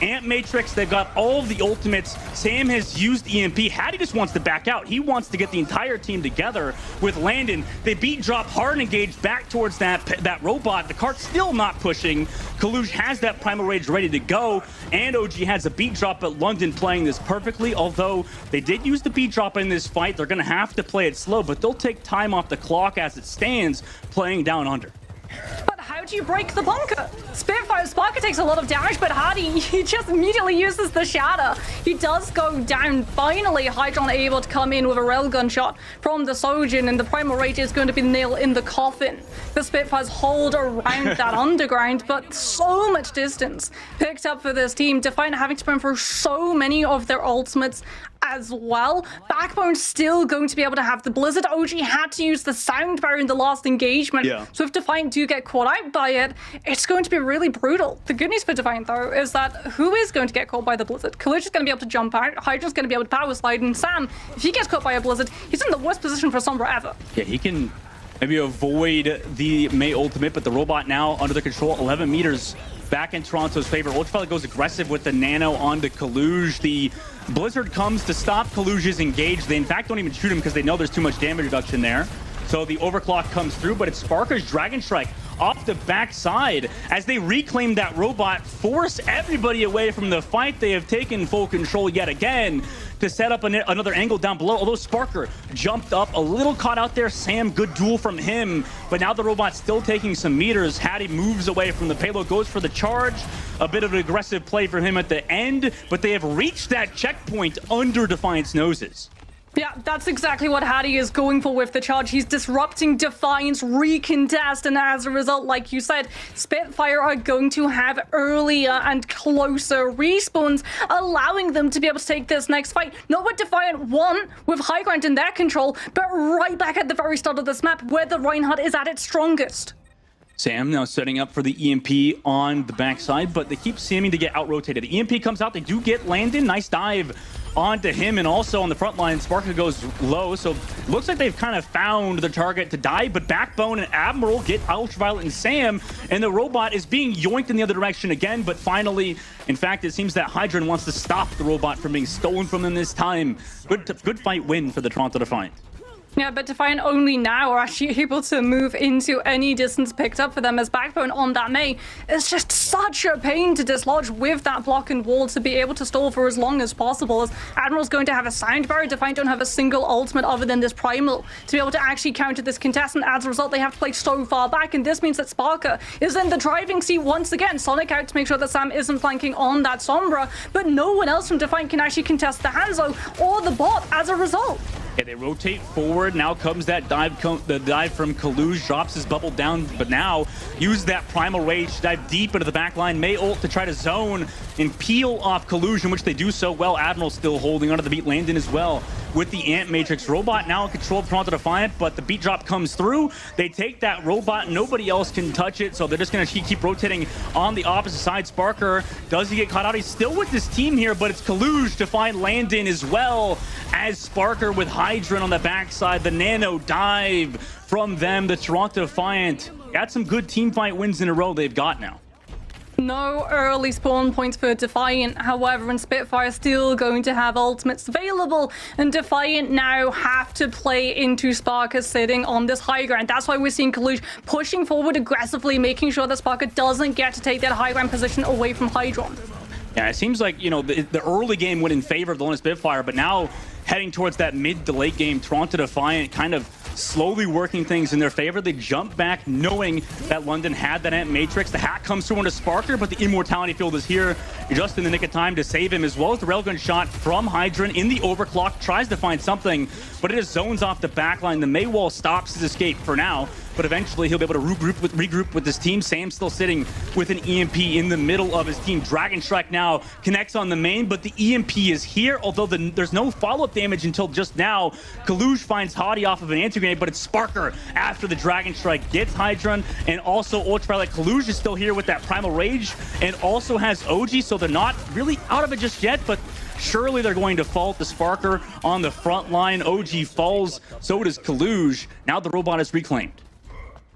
Ant Matrix, they've got all of the ultimates. Sam has used EMP. Hattie just wants to back out. He wants to get the entire team together with Landon. They beat drop, hard engaged back towards that robot. The cart's still not pushing. Kaluge has that Primal Rage ready to go, and OG has a beat drop, but London playing this perfectly. Although they did use the beat drop in this fight, they're going to have to play it slow, but they'll take time off the clock as it stands, playing down under. But how do you break the bunker? Spitfire Sparker takes a lot of damage, but Hardy, he just immediately uses the shatter. He does go down. Finally, Hydron able to come in with a railgun shot from the Sojin, and the Primal Rage is going to be the nail in the coffin. The Spitfires hold around that underground, but so much distance picked up for this team. Defiant having to burn through so many of their ultimates as well. Backbone's still going to be able to have the Blizzard. OG had to use the sound barrier in the last engagement. Yeah. So if Defiant do get caught out by it, it's going to be really brutal. The good news for Defiant, though, is that who is going to get caught by the Blizzard? Kaluge is going to be able to jump out. Hydra's going to be able to power slide. And Sam, if he gets caught by a Blizzard, he's in the worst position for Sombra ever. Yeah, he can maybe avoid the May ultimate, but the robot now under the control, 11 meters back in Toronto's favor. Ultraviolet goes aggressive with the nano onto Kaluge. The Blizzard comes to stop Kaluge's engage. They in fact don't even shoot him because they know there's too much damage reduction there. So the overclock comes through, but it's Sparker's Dragon Strike off the backside as they reclaim that robot, force everybody away from the fight. They have taken full control yet again to set up another angle down below. Although Sparker jumped up, a little caught out there. Sam, good duel from him, but now the robot's still taking some meters. Hattie moves away from the payload, goes for the charge. A bit of an aggressive play for him at the end, but they have reached that checkpoint under Defiant's noses. Yeah, that's exactly what Hattie is going for with the charge. He's disrupting Defiant's recontest, and as a result, like you said, Spitfire are going to have earlier and closer respawns, allowing them to be able to take this next fight. Not what Defiant won with high ground in their control, but right back at the very start of this map where the Reinhardt is at its strongest. Sam now setting up for the EMP on the backside, but they keep seeming to get out-rotated. The EMP comes out, they do get Landon. Nice dive onto him, and also on the front line, Sparker goes low, so looks like they've kind of found the target to die, but Backbone and Admiral get Ultraviolet and Sam, and the robot is being yoinked in the other direction again, but finally, in fact, it seems that Hydran wants to stop the robot from being stolen from them this time. Good fight win for the Toronto Defiant. Yeah, but Defiant only now are actually able to move into any distance picked up for them, as Backbone on that May is just such a pain to dislodge with that block and wall to be able to stall for as long as possible, as Admiral's going to have a sound barrier. Defiant don't have a single ultimate other than this Primal to be able to actually counter this contestant. As a result, they have to play so far back, and this means that Sparker is in the driving seat once again. Sonic out to make sure that Sam isn't flanking on that Sombra, but no one else from Defiant can actually contest the Hanzo or the bot as a result. Yeah, they rotate forward. Now comes that dive, the dive from Kaluge, drops his bubble down, but now use that Primal Rage to dive deep into the back line. May ult to try to zone and peel off Kaluge, in which they do so well. Admiral still holding onto the beat. Landon as well with the Ant Matrix. Robot now in control of Toronto Defiant, but the beat drop comes through. They take that robot. Nobody else can touch it, so they're just going to keep rotating on the opposite side. Sparker, does he get caught out? He's still with this team here, but it's Kaluge to find Landon as well, as Sparker with Hydran on the backside. The nano dive from them. The Toronto Defiant got some good team fight wins in a row they've got now. No early spawn points for Defiant, however, and Spitfire still going to have ultimates available, and Defiant now have to play into Sparker sitting on this high ground. That's why we're seeing Kaluge pushing forward aggressively, making sure that Sparker doesn't get to take that high ground position away from Hydron. Yeah, it seems like, you know, the early game went in favor of the London Spitfire, but now heading towards that mid to late game, Toronto Defiant kind of slowly working things in their favor. They jump back knowing that London had that Ant Matrix. The hack comes through into Sparker, but the Immortality Field is here just in the nick of time to save him, as well as the railgun shot from Hydran in the overclock. Tries to find something, but it just zones off the backline. The Maywall stops his escape for now, but eventually he'll be able to regroup with his team. Sam still sitting with an EMP in the middle of his team. Dragon Strike now connects on the main, but the EMP is here, although there's no follow-up damage until just now. Kaluj finds Hadi off of an anti-grenade, but it's Sparker after the Dragon Strike gets Hydran, and also Ultraviolet. Kaluj is still here with that Primal Rage, and also has OG, so they're not really out of it just yet, but surely they're going to fault the Sparker on the front line. OG falls, so does Kaluj. Now the robot is reclaimed.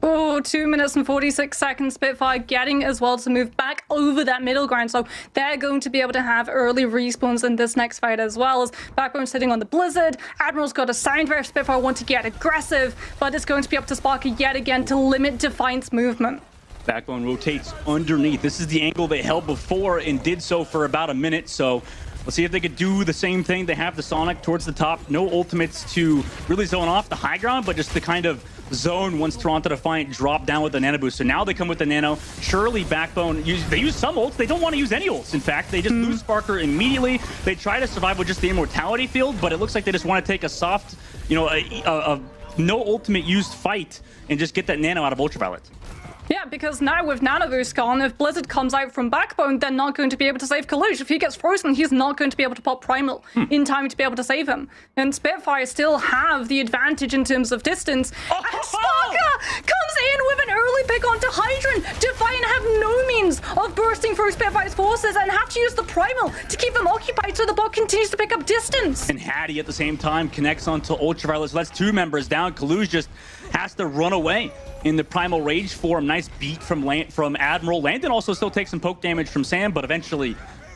Oh, 2 minutes and 46 seconds. Spitfire getting as well to move back over that middle ground. So they're going to be able to have early respawns in this next fight, as well as Backbone sitting on the Blizzard. Admiral's got a sound where Spitfire want to get aggressive, but it's going to be up to Sparker yet again to limit Defiant's movement. Backbone rotates underneath. This is the angle they held before and did so for about a minute. So let's see if they could do the same thing. They have the Sonic towards the top. No ultimates to really zone off the high ground, but just to kind of zone once Toronto Defiant drop down with the Nano Boost. So now they come with the Nano. Surely Backbone, they use some ults. They don't want to use any ults, in fact. They just lose Sparker immediately. They try to survive with just the Immortality Field, but it looks like they just want to take a soft, a no ultimate used fight and just get that Nano out of Ultraviolet. Yeah, because now with Nano Boost gone, if Blizzard comes out from Backbone, they're not going to be able to save Kaluj. If he gets frozen, he's not going to be able to pop Primal in time to be able to save him. And Spitfire still have the advantage in terms of distance. And Sparker comes in with an early pick onto Hydran. Defiant have no means of bursting through Spitfire's forces and have to use the Primal to keep them occupied so the bot continues to pick up distance. And Hattie at the same time connects onto Ultraviolet. So that's 2 members down. Kaluj just has to run away in the Primal Rage form. Nice beat from Admiral. Landon also still takes some poke damage from Sam, but eventually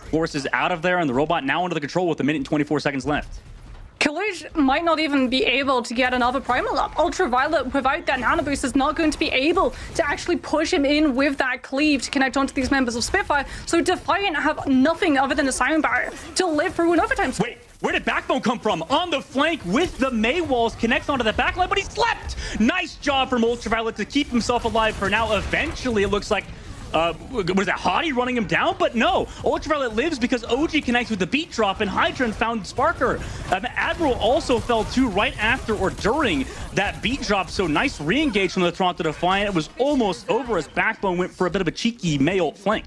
forces out of there, and the robot now under the control with 1 minute and 24 seconds left. Kaluj might not even be able to get another Primal up. Ultraviolet, without that Nano Boost, is not going to be able to actually push him in with that cleave to connect onto these members of Spitfire. So Defiant have nothing other than a sound barrier to live through an overtime. Wait, where did Backbone come from? On the flank with the Maywalls, connects onto the backline, but he slept! Nice job from Ultraviolet to keep himself alive for now. Eventually, it looks like was that Hadi running him down? But no, Ultraviolet lives because OG connects with the beat drop, and Hydran found Sparker. Admiral also fell too right after or during that beat drop, so nice re-engage from the Toronto Defiant. It was almost over as Backbone went for a bit of a cheeky May-ult flank.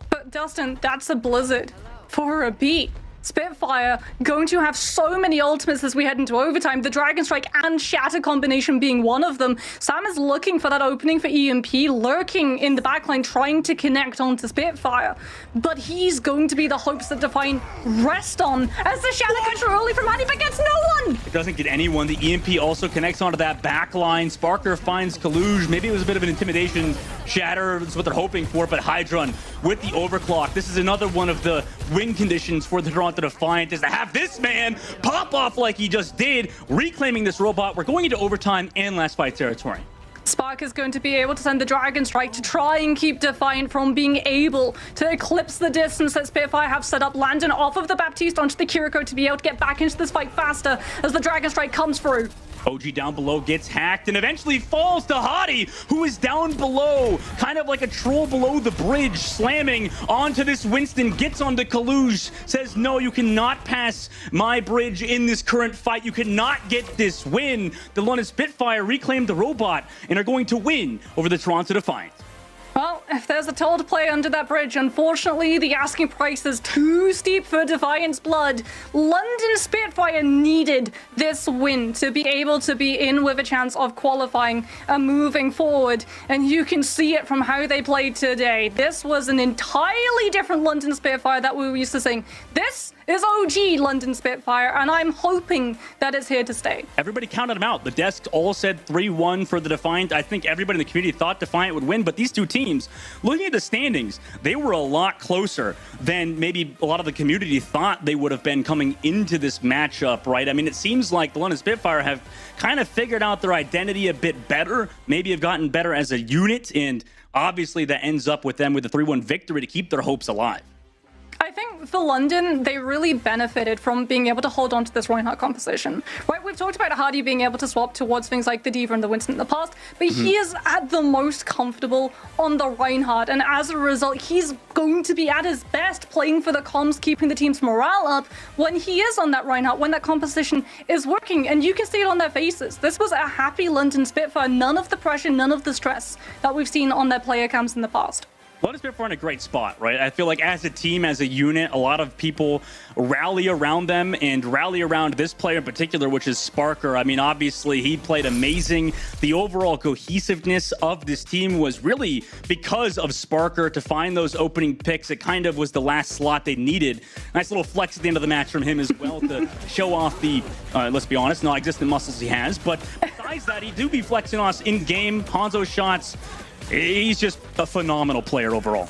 But Dustin, that's a Blizzard for a beat. Spitfire going to have so many ultimates as we head into overtime, the Dragon Strike and Shatter combination being one of them. Sam is looking for that opening for EMP, lurking in the backline, trying to connect onto Spitfire. But he's going to be the hopes that Defiant rest on as the Shatter comes through early from Hattie, but gets no one! It doesn't get anyone. The EMP also connects onto that backline. Sparker finds Kaluj. Maybe it was a bit of an intimidation Shatter. That's what they're hoping for, but Hydran with the overclock. This is another one of the win conditions for the Toronto Defiant, is to have this man pop off like he just did, reclaiming this robot. We're going into overtime and last fight territory. Spark is going to be able to send the Dragon Strike to try and keep Defiant from being able to eclipse the distance that Spitfire have set up. Landon off of the Baptiste onto the Kiriko to be able to get back into this fight faster as the Dragon Strike comes through. OG down below gets hacked and eventually falls to Hadi, who is down below, kind of like a troll below the bridge, slamming onto this Winston, gets onto Kaluj, says, no, you cannot pass my bridge in this current fight. You cannot get this win. The London Spitfire reclaimed the robot and are going to win over the Toronto Defiant. Well, if there's a toll to play under that bridge, unfortunately, the asking price is too steep for Defiant's blood. London Spitfire needed this win to be able to be in with a chance of qualifying and moving forward. And you can see it from how they played today. This was an entirely different London Spitfire that we were used to seeing. This is OG London Spitfire, and I'm hoping that it's here to stay. Everybody counted them out. The desks all said 3-1 for the Defiant. I think everybody in the community thought Defiant would win, but these two teams, looking at the standings, they were a lot closer than maybe a lot of the community thought they would have been coming into this matchup, right? I mean, it seems like the London Spitfire have kind of figured out their identity a bit better, maybe have gotten better as a unit, and obviously that ends up with them with a 3-1 victory to keep their hopes alive. I think for London, they really benefited from being able to hold on to this Reinhardt composition. Right, we've talked about Hardy being able to swap towards things like the D.Va and the Winston in the past, but he is at the most comfortable on the Reinhardt, and as a result, he's going to be at his best playing for the comms, keeping the team's morale up when he is on that Reinhardt, when that composition is working, and you can see it on their faces. This was a happy London Spitfire, none of the pressure, none of the stress that we've seen on their player cams in the past. London Spitfire in a great spot, right? I feel like as a team, as a unit, a lot of people rally around them and rally around this player in particular, which is Sparker. I mean, obviously, he played amazing. The overall cohesiveness of this team was really because of Sparker to find those opening picks. It kind of was the last slot they needed. Nice little flex at the end of the match from him as well to show off the, let's be honest, non-existent muscles he has. But besides that, he do be flexing us in-game. Hanzo shots. He's just a phenomenal player overall.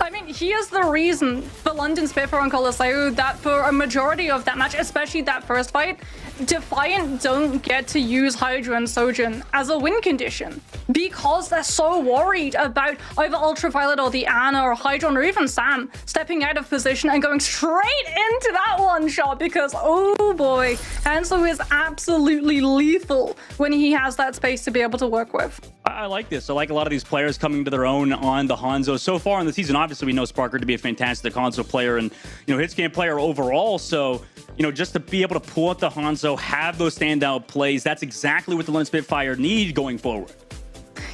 I mean, he is the reason for London Spitfire and Coliseo that for a majority of that match, especially that first fight, Defiant don't get to use Hydra and Sojourn as a win condition because they're so worried about either Ultraviolet or the Ana or Hydron or even Sam stepping out of position and going straight into that one shot because, oh boy, Hanzo is absolutely lethal when he has that space to be able to work with. I like this. I like a lot of these players coming to their own on the Hanzo. So far in the season, obviously, we know Sparker to be a fantastic Hanzo player and, hits game player overall. So, just to be able to pull out the Hanzo, have those standout plays, that's exactly what the London Spitfire need going forward.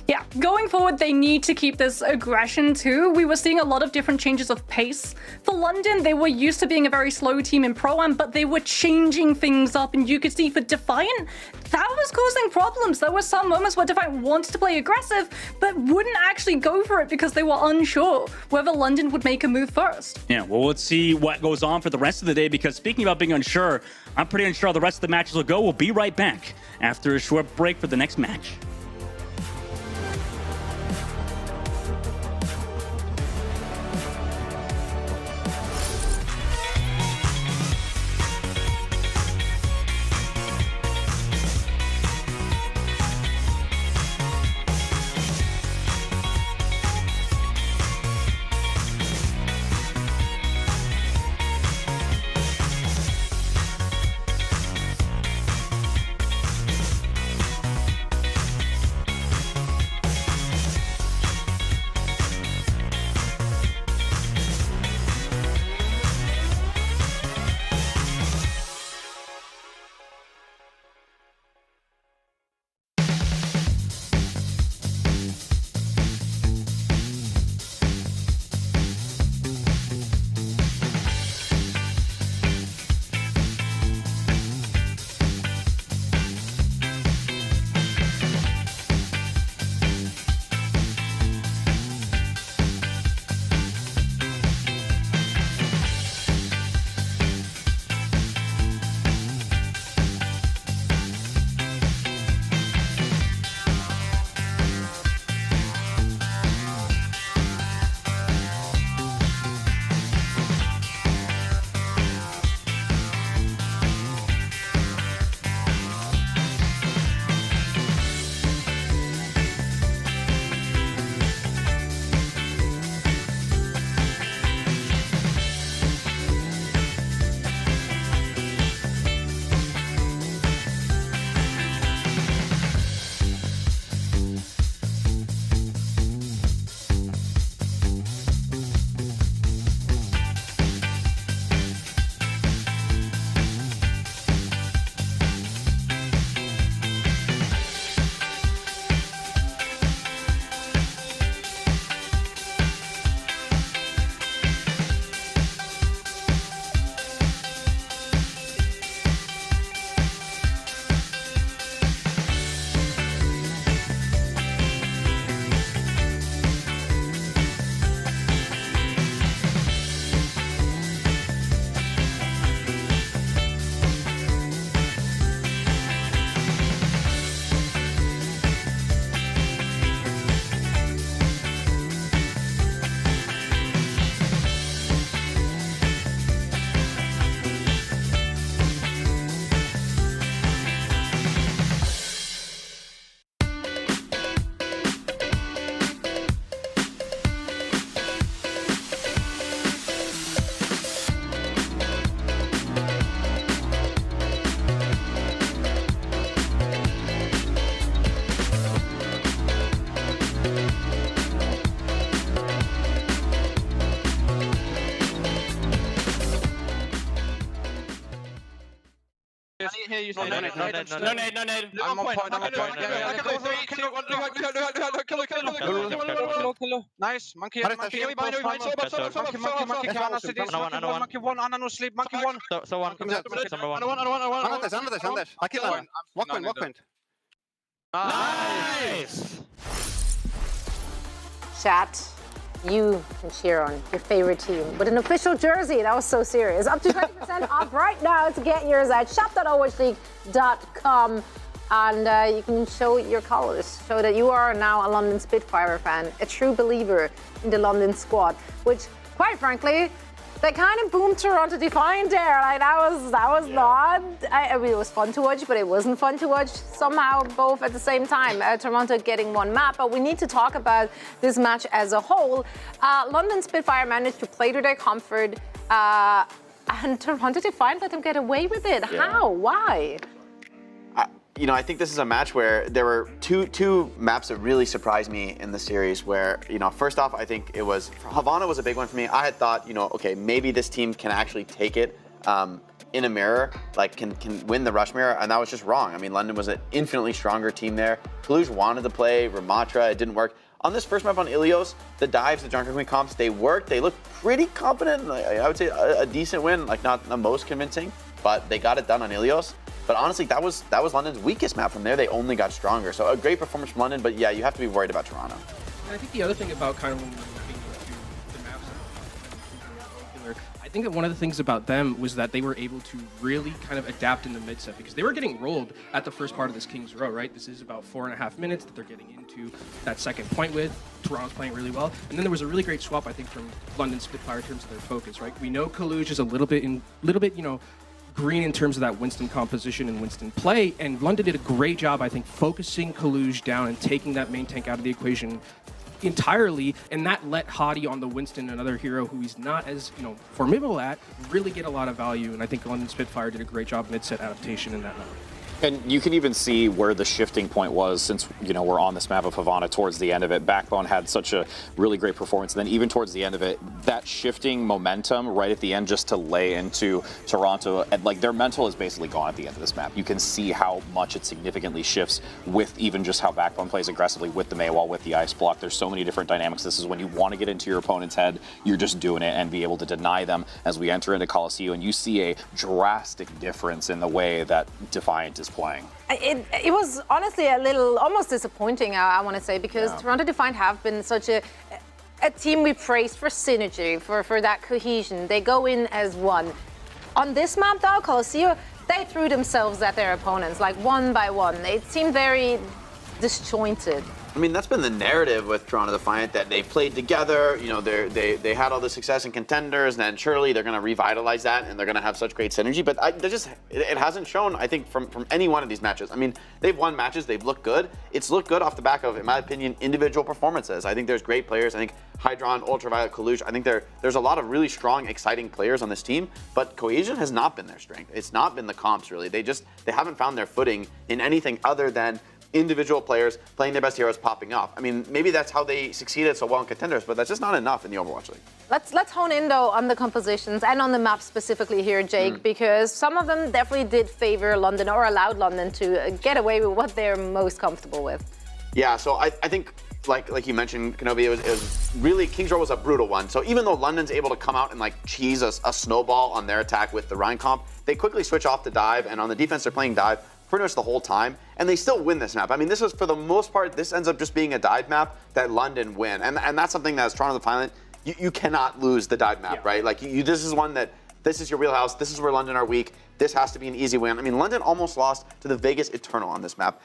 Yeah, going forward, they need to keep this aggression too. We were seeing a lot of different changes of pace. For London, they were used to being a very slow team in Pro-Am, but they were changing things up, and you could see for Defiant, that was causing problems. There were some moments where Defiant wanted to play aggressive, but wouldn't actually go for it because they were unsure whether London would make a move first. Yeah, well, let's see what goes on for the rest of the day, because speaking about being unsure, I'm pretty unsure how the rest of the matches will go. We'll be right back after a short break for the next match. hear you say No nade. I'm on point. Nice. Monkey, monkey one, Anna no sleep, monkey one. So one. Walk point. Nice. Chat, you can cheer on your favorite team with an official jersey. That was so serious. Up to 20% off right now to get yours at shop.overwatchleague.com. And you can show your colors, show that you are now a London Spitfire fan, a true believer in the London squad, which, quite frankly, they kind of boomed Toronto Defiant there. Like that was not. I mean, it was fun to watch, but it wasn't fun to watch somehow both at the same time. Toronto getting one map, but we need to talk about this match as a whole. London Spitfire managed to play to their comfort, and Toronto Defiant let them get away with it. Yeah. How? Why? You know, I think this is a match where there were two maps that really surprised me in the series where, you know, first off, I think it was, Havana was a big one for me. I had thought, you know, okay, maybe this team can actually take it in a mirror, like can win the rush mirror, and that was just wrong. I mean, London was an infinitely stronger team there. Toulouse wanted to play Ramatra, it didn't work. On this first map on Ilios, the dives, the Junker Queen comps, they worked, they looked pretty competent. I would say a decent win, like not the most convincing, but they got it done on Ilios. But honestly, that was London's weakest map. From there, they only got stronger. So a great performance from London, but yeah, you have to be worried about Toronto. And I think the other thing about kind of when we're looking into the maps I think that one of the things about them was that they were able to really kind of adapt in the mid set because they were getting rolled at the first part of this King's Row, right? This is about 4.5 minutes that they're getting into that second point with. Toronto's playing really well. And then there was a really great swap, I think, from London Spitfire in terms of their focus, right? We know Coliseo is a little bit, you know, green in terms of that Winston composition and Winston play, and London did a great job, I think, focusing Coliseo down and taking that main tank out of the equation entirely, and that let Hadi on the Winston, another hero who he's not as, you know, formidable at, really get a lot of value, and I think London Spitfire did a great job mid-set adaptation in that mode. And you can even see where the shifting point was since, you know, we're on this map of Havana towards the end of it. Backbone had such a really great performance. And then even towards the end of it, that shifting momentum right at the end just to lay into Toronto, and like their mental is basically gone at the end of this map. You can see how much it significantly shifts with even just how Backbone plays aggressively with the Maywall, with the ice block. There's so many different dynamics. This is when you want to get into your opponent's head, you're just doing it and be able to deny them as we enter into Coliseo. And you see a drastic difference in the way that Defiant is playing. It was honestly a little almost disappointing, I want to say, because Toronto Defiant have been such a team we praised for synergy, for that cohesion. They go in as one. On this map, though, Coliseo, they threw themselves at their opponents, like one by one. It seemed very disjointed. I mean, that's been the narrative with Toronto Defiant, that they played together, you know, they had all the success in contenders, and then surely they're going to revitalize that and they're going to have such great synergy. But it hasn't shown, I think, from any one of these matches. I mean, they've won matches, they've looked good. It's looked good off the back of, in my opinion, individual performances. I think there's great players. I think Hydron, Ultraviolet, Coliseo, I think there's a lot of really strong, exciting players on this team, but cohesion has not been their strength. It's not been the comps, really. They haven't found their footing in anything other than individual players playing their best heroes popping off. I mean, maybe that's how they succeeded so well in contenders, but that's just not enough in the Overwatch League. Let's hone in, though, on the compositions and on the map specifically here, Jake, because some of them definitely did favor London or allowed London to get away with what they're most comfortable with. Yeah, so I think, like you mentioned, Kenobi, it was really, King's Row was a brutal one. So even though London's able to come out and like cheese a snowball on their attack with the Rhine comp, they quickly switch off to dive, and on the defense they're playing dive pretty much the whole time, and they still win this map. I mean, this was, for the most part, this ends up just being a dive map that London win, and that's something that as Toronto Defiant, you cannot lose the dive map, right? Like, this is one that, this is your wheelhouse, this is where London are weak, this has to be an easy win. I mean, London almost lost to the Vegas Eternal on this map,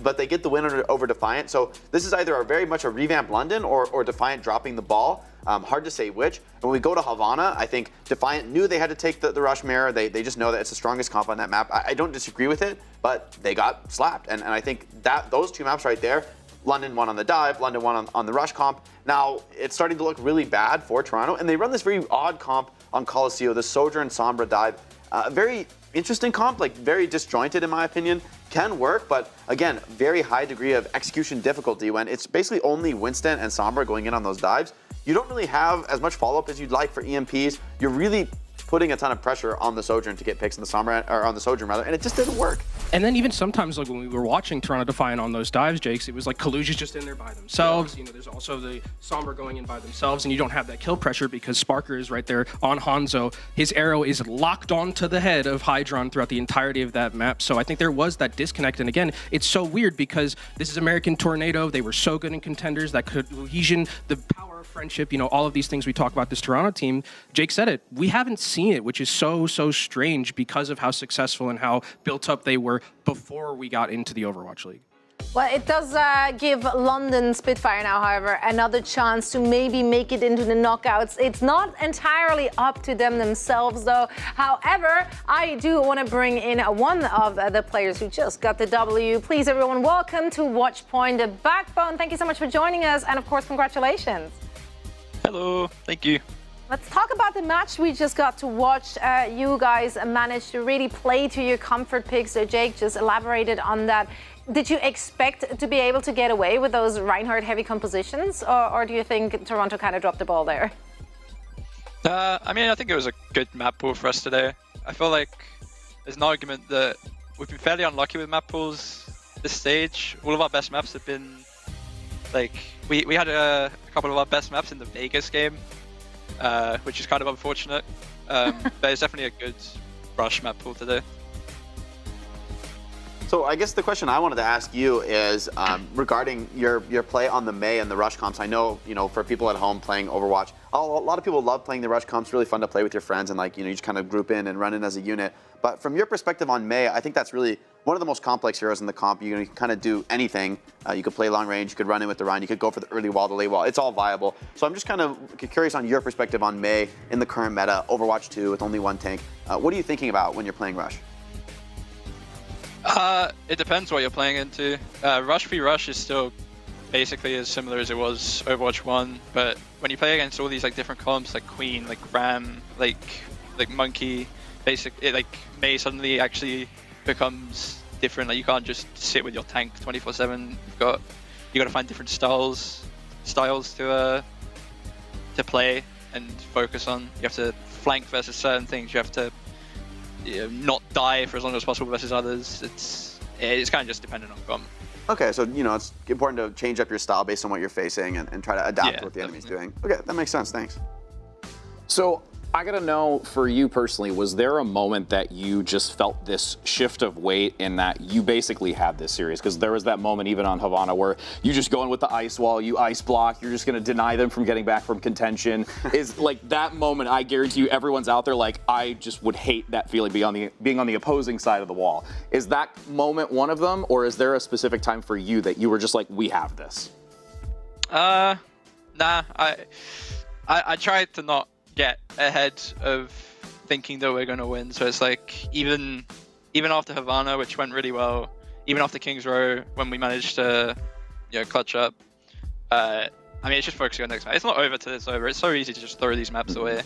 but they get the win over Defiant, so this is either very much a revamped London or Defiant dropping the ball. Hard to say which. And when we go to Havana, I think Defiant knew they had to take the Rush Mirror. They just know that it's the strongest comp on that map. I don't disagree with it, but they got slapped. And I think that those two maps right there, London won on the dive, London won on the Rush comp. Now, it's starting to look really bad for Toronto, and they run this very odd comp on Coliseo, the Sojourn Sombra dive. Very interesting comp, like very disjointed in my opinion. Can work, but again, very high degree of execution difficulty when it's basically only Winston and Sombra going in on those dives. You don't really have as much follow-up as you'd like for EMPs. You're really putting a ton of pressure on the Sojourn to get picks in the Sombra, or on the Sojourn rather, and it just didn't work. And then even sometimes, like when we were watching Toronto Defiant on those dives, Jakes, it was like Kaluja's just in there by themselves. You know, there's also the Sombra going in by themselves, and you don't have that kill pressure because Sparker is right there on Hanzo. His arrow is locked onto the head of Hydron throughout the entirety of that map. So I think there was that disconnect. And again, it's so weird because this is American Tornado. They were so good in contenders, that cohesion, the power of friendship, you know, all of these things we talk about this Toronto team. Jake said it. We haven't seen it, which is so strange because of how successful and how built up they were before we got into the Overwatch League. Well, it does give London Spitfire now, however, another chance to maybe make it into the knockouts. It's not entirely up to them themselves, though. However, I do want to bring in one of the players who just got the W. Please, everyone, welcome to Watchpoint, the Backbone. Thank you so much for joining us, and of course, congratulations. Hello, thank you. Let's talk about the match we just got to watch. You guys managed to really play to your comfort picks. So Jake just elaborated on that. Did you expect to be able to get away with those Reinhardt heavy compositions, or do you think Toronto kind of dropped the ball there? I mean, I think it was a good map pool for us today. I feel like there's an argument that we've been fairly unlucky with map pools this stage. All of our best maps have been, like, we had a couple of our best maps in the Vegas game, which is kind of unfortunate. But it's definitely a good rush map pool today. So I guess the question I wanted to ask you is regarding your play on the Mei and the rush comps. I know, you know, for people at home playing Overwatch, a lot of people love playing the rush comps. Really fun to play with your friends and, like, you know, you just kind of group in and run in as a unit. But from your perspective on Mei, I think that's really one of the most complex heroes in the comp. You can kind of do anything. You could play long range, you could run in with the Rhine, you could go for the early wall, the late wall. It's all viable. So I'm just kind of curious on your perspective on Mei in the current meta, Overwatch 2 with only one tank. What are you thinking about when you're playing rush? It depends what you're playing into. Rush v Rush is still basically as similar as it was Overwatch 1, but when you play against all these like different comps, like Queen, like Ram, like Monkey, like Mei suddenly actually becomes different. Like you can't just sit with your tank 24/7. You got to find different styles to play and focus on. You have to flank versus certain things. You have to not die for as long as possible versus others. It's kind of just dependent on comp. Okay, so, you know, it's important to change up your style based on what you're facing and try to adapt to what the enemy's doing. Okay, that makes sense. Thanks. So I gotta know, for you personally, was there a moment that you just felt this shift of weight in that you basically had this series? Because there was that moment even on Havana where you just go in with the ice wall, you ice block, you're just gonna deny them from getting back from contention. Is like that moment, I guarantee you everyone's out there like, I just would hate that feeling being on the opposing side of the wall. Is that moment one of them, or is there a specific time for you that you were just like, we have this? Nah, I tried to not get ahead of thinking that we're going to win. So it's like even after Havana, which went really well, even after King's Row, when we managed to clutch up, I mean, it's just focusing on next match. It's not over till it's over. It's so easy to just throw these maps away.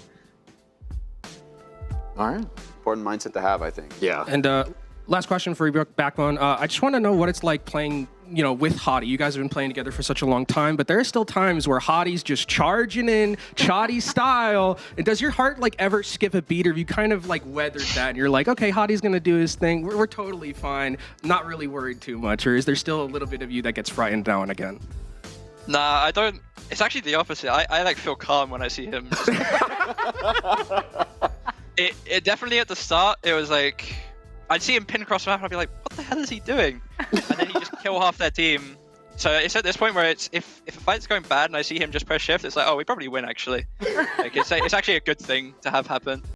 All right. Important mindset to have, I think. Yeah. And last question for you, Backbone. I just want to know what it's like playing, you know, with Hottie. You guys have been playing together for such a long time, but there are still times where Hottie's just charging in, Choddy style. And does your heart like ever skip a beat, or have you kind of like weathered that and you're like, okay, Hottie's gonna do his thing. We're totally fine, not really worried too much, or is there still a little bit of you that gets frightened now and again? Nah, I don't. It's actually the opposite. I like feel calm when I see him. It definitely at the start, it was like, I'd see him pin across the map and I'd be like, what the hell is he doing? And then he just kill half their team. So it's at this point where it's if a fight's going bad and I see him just press shift, it's like, oh, we probably win actually. Like it's actually a good thing to have happen.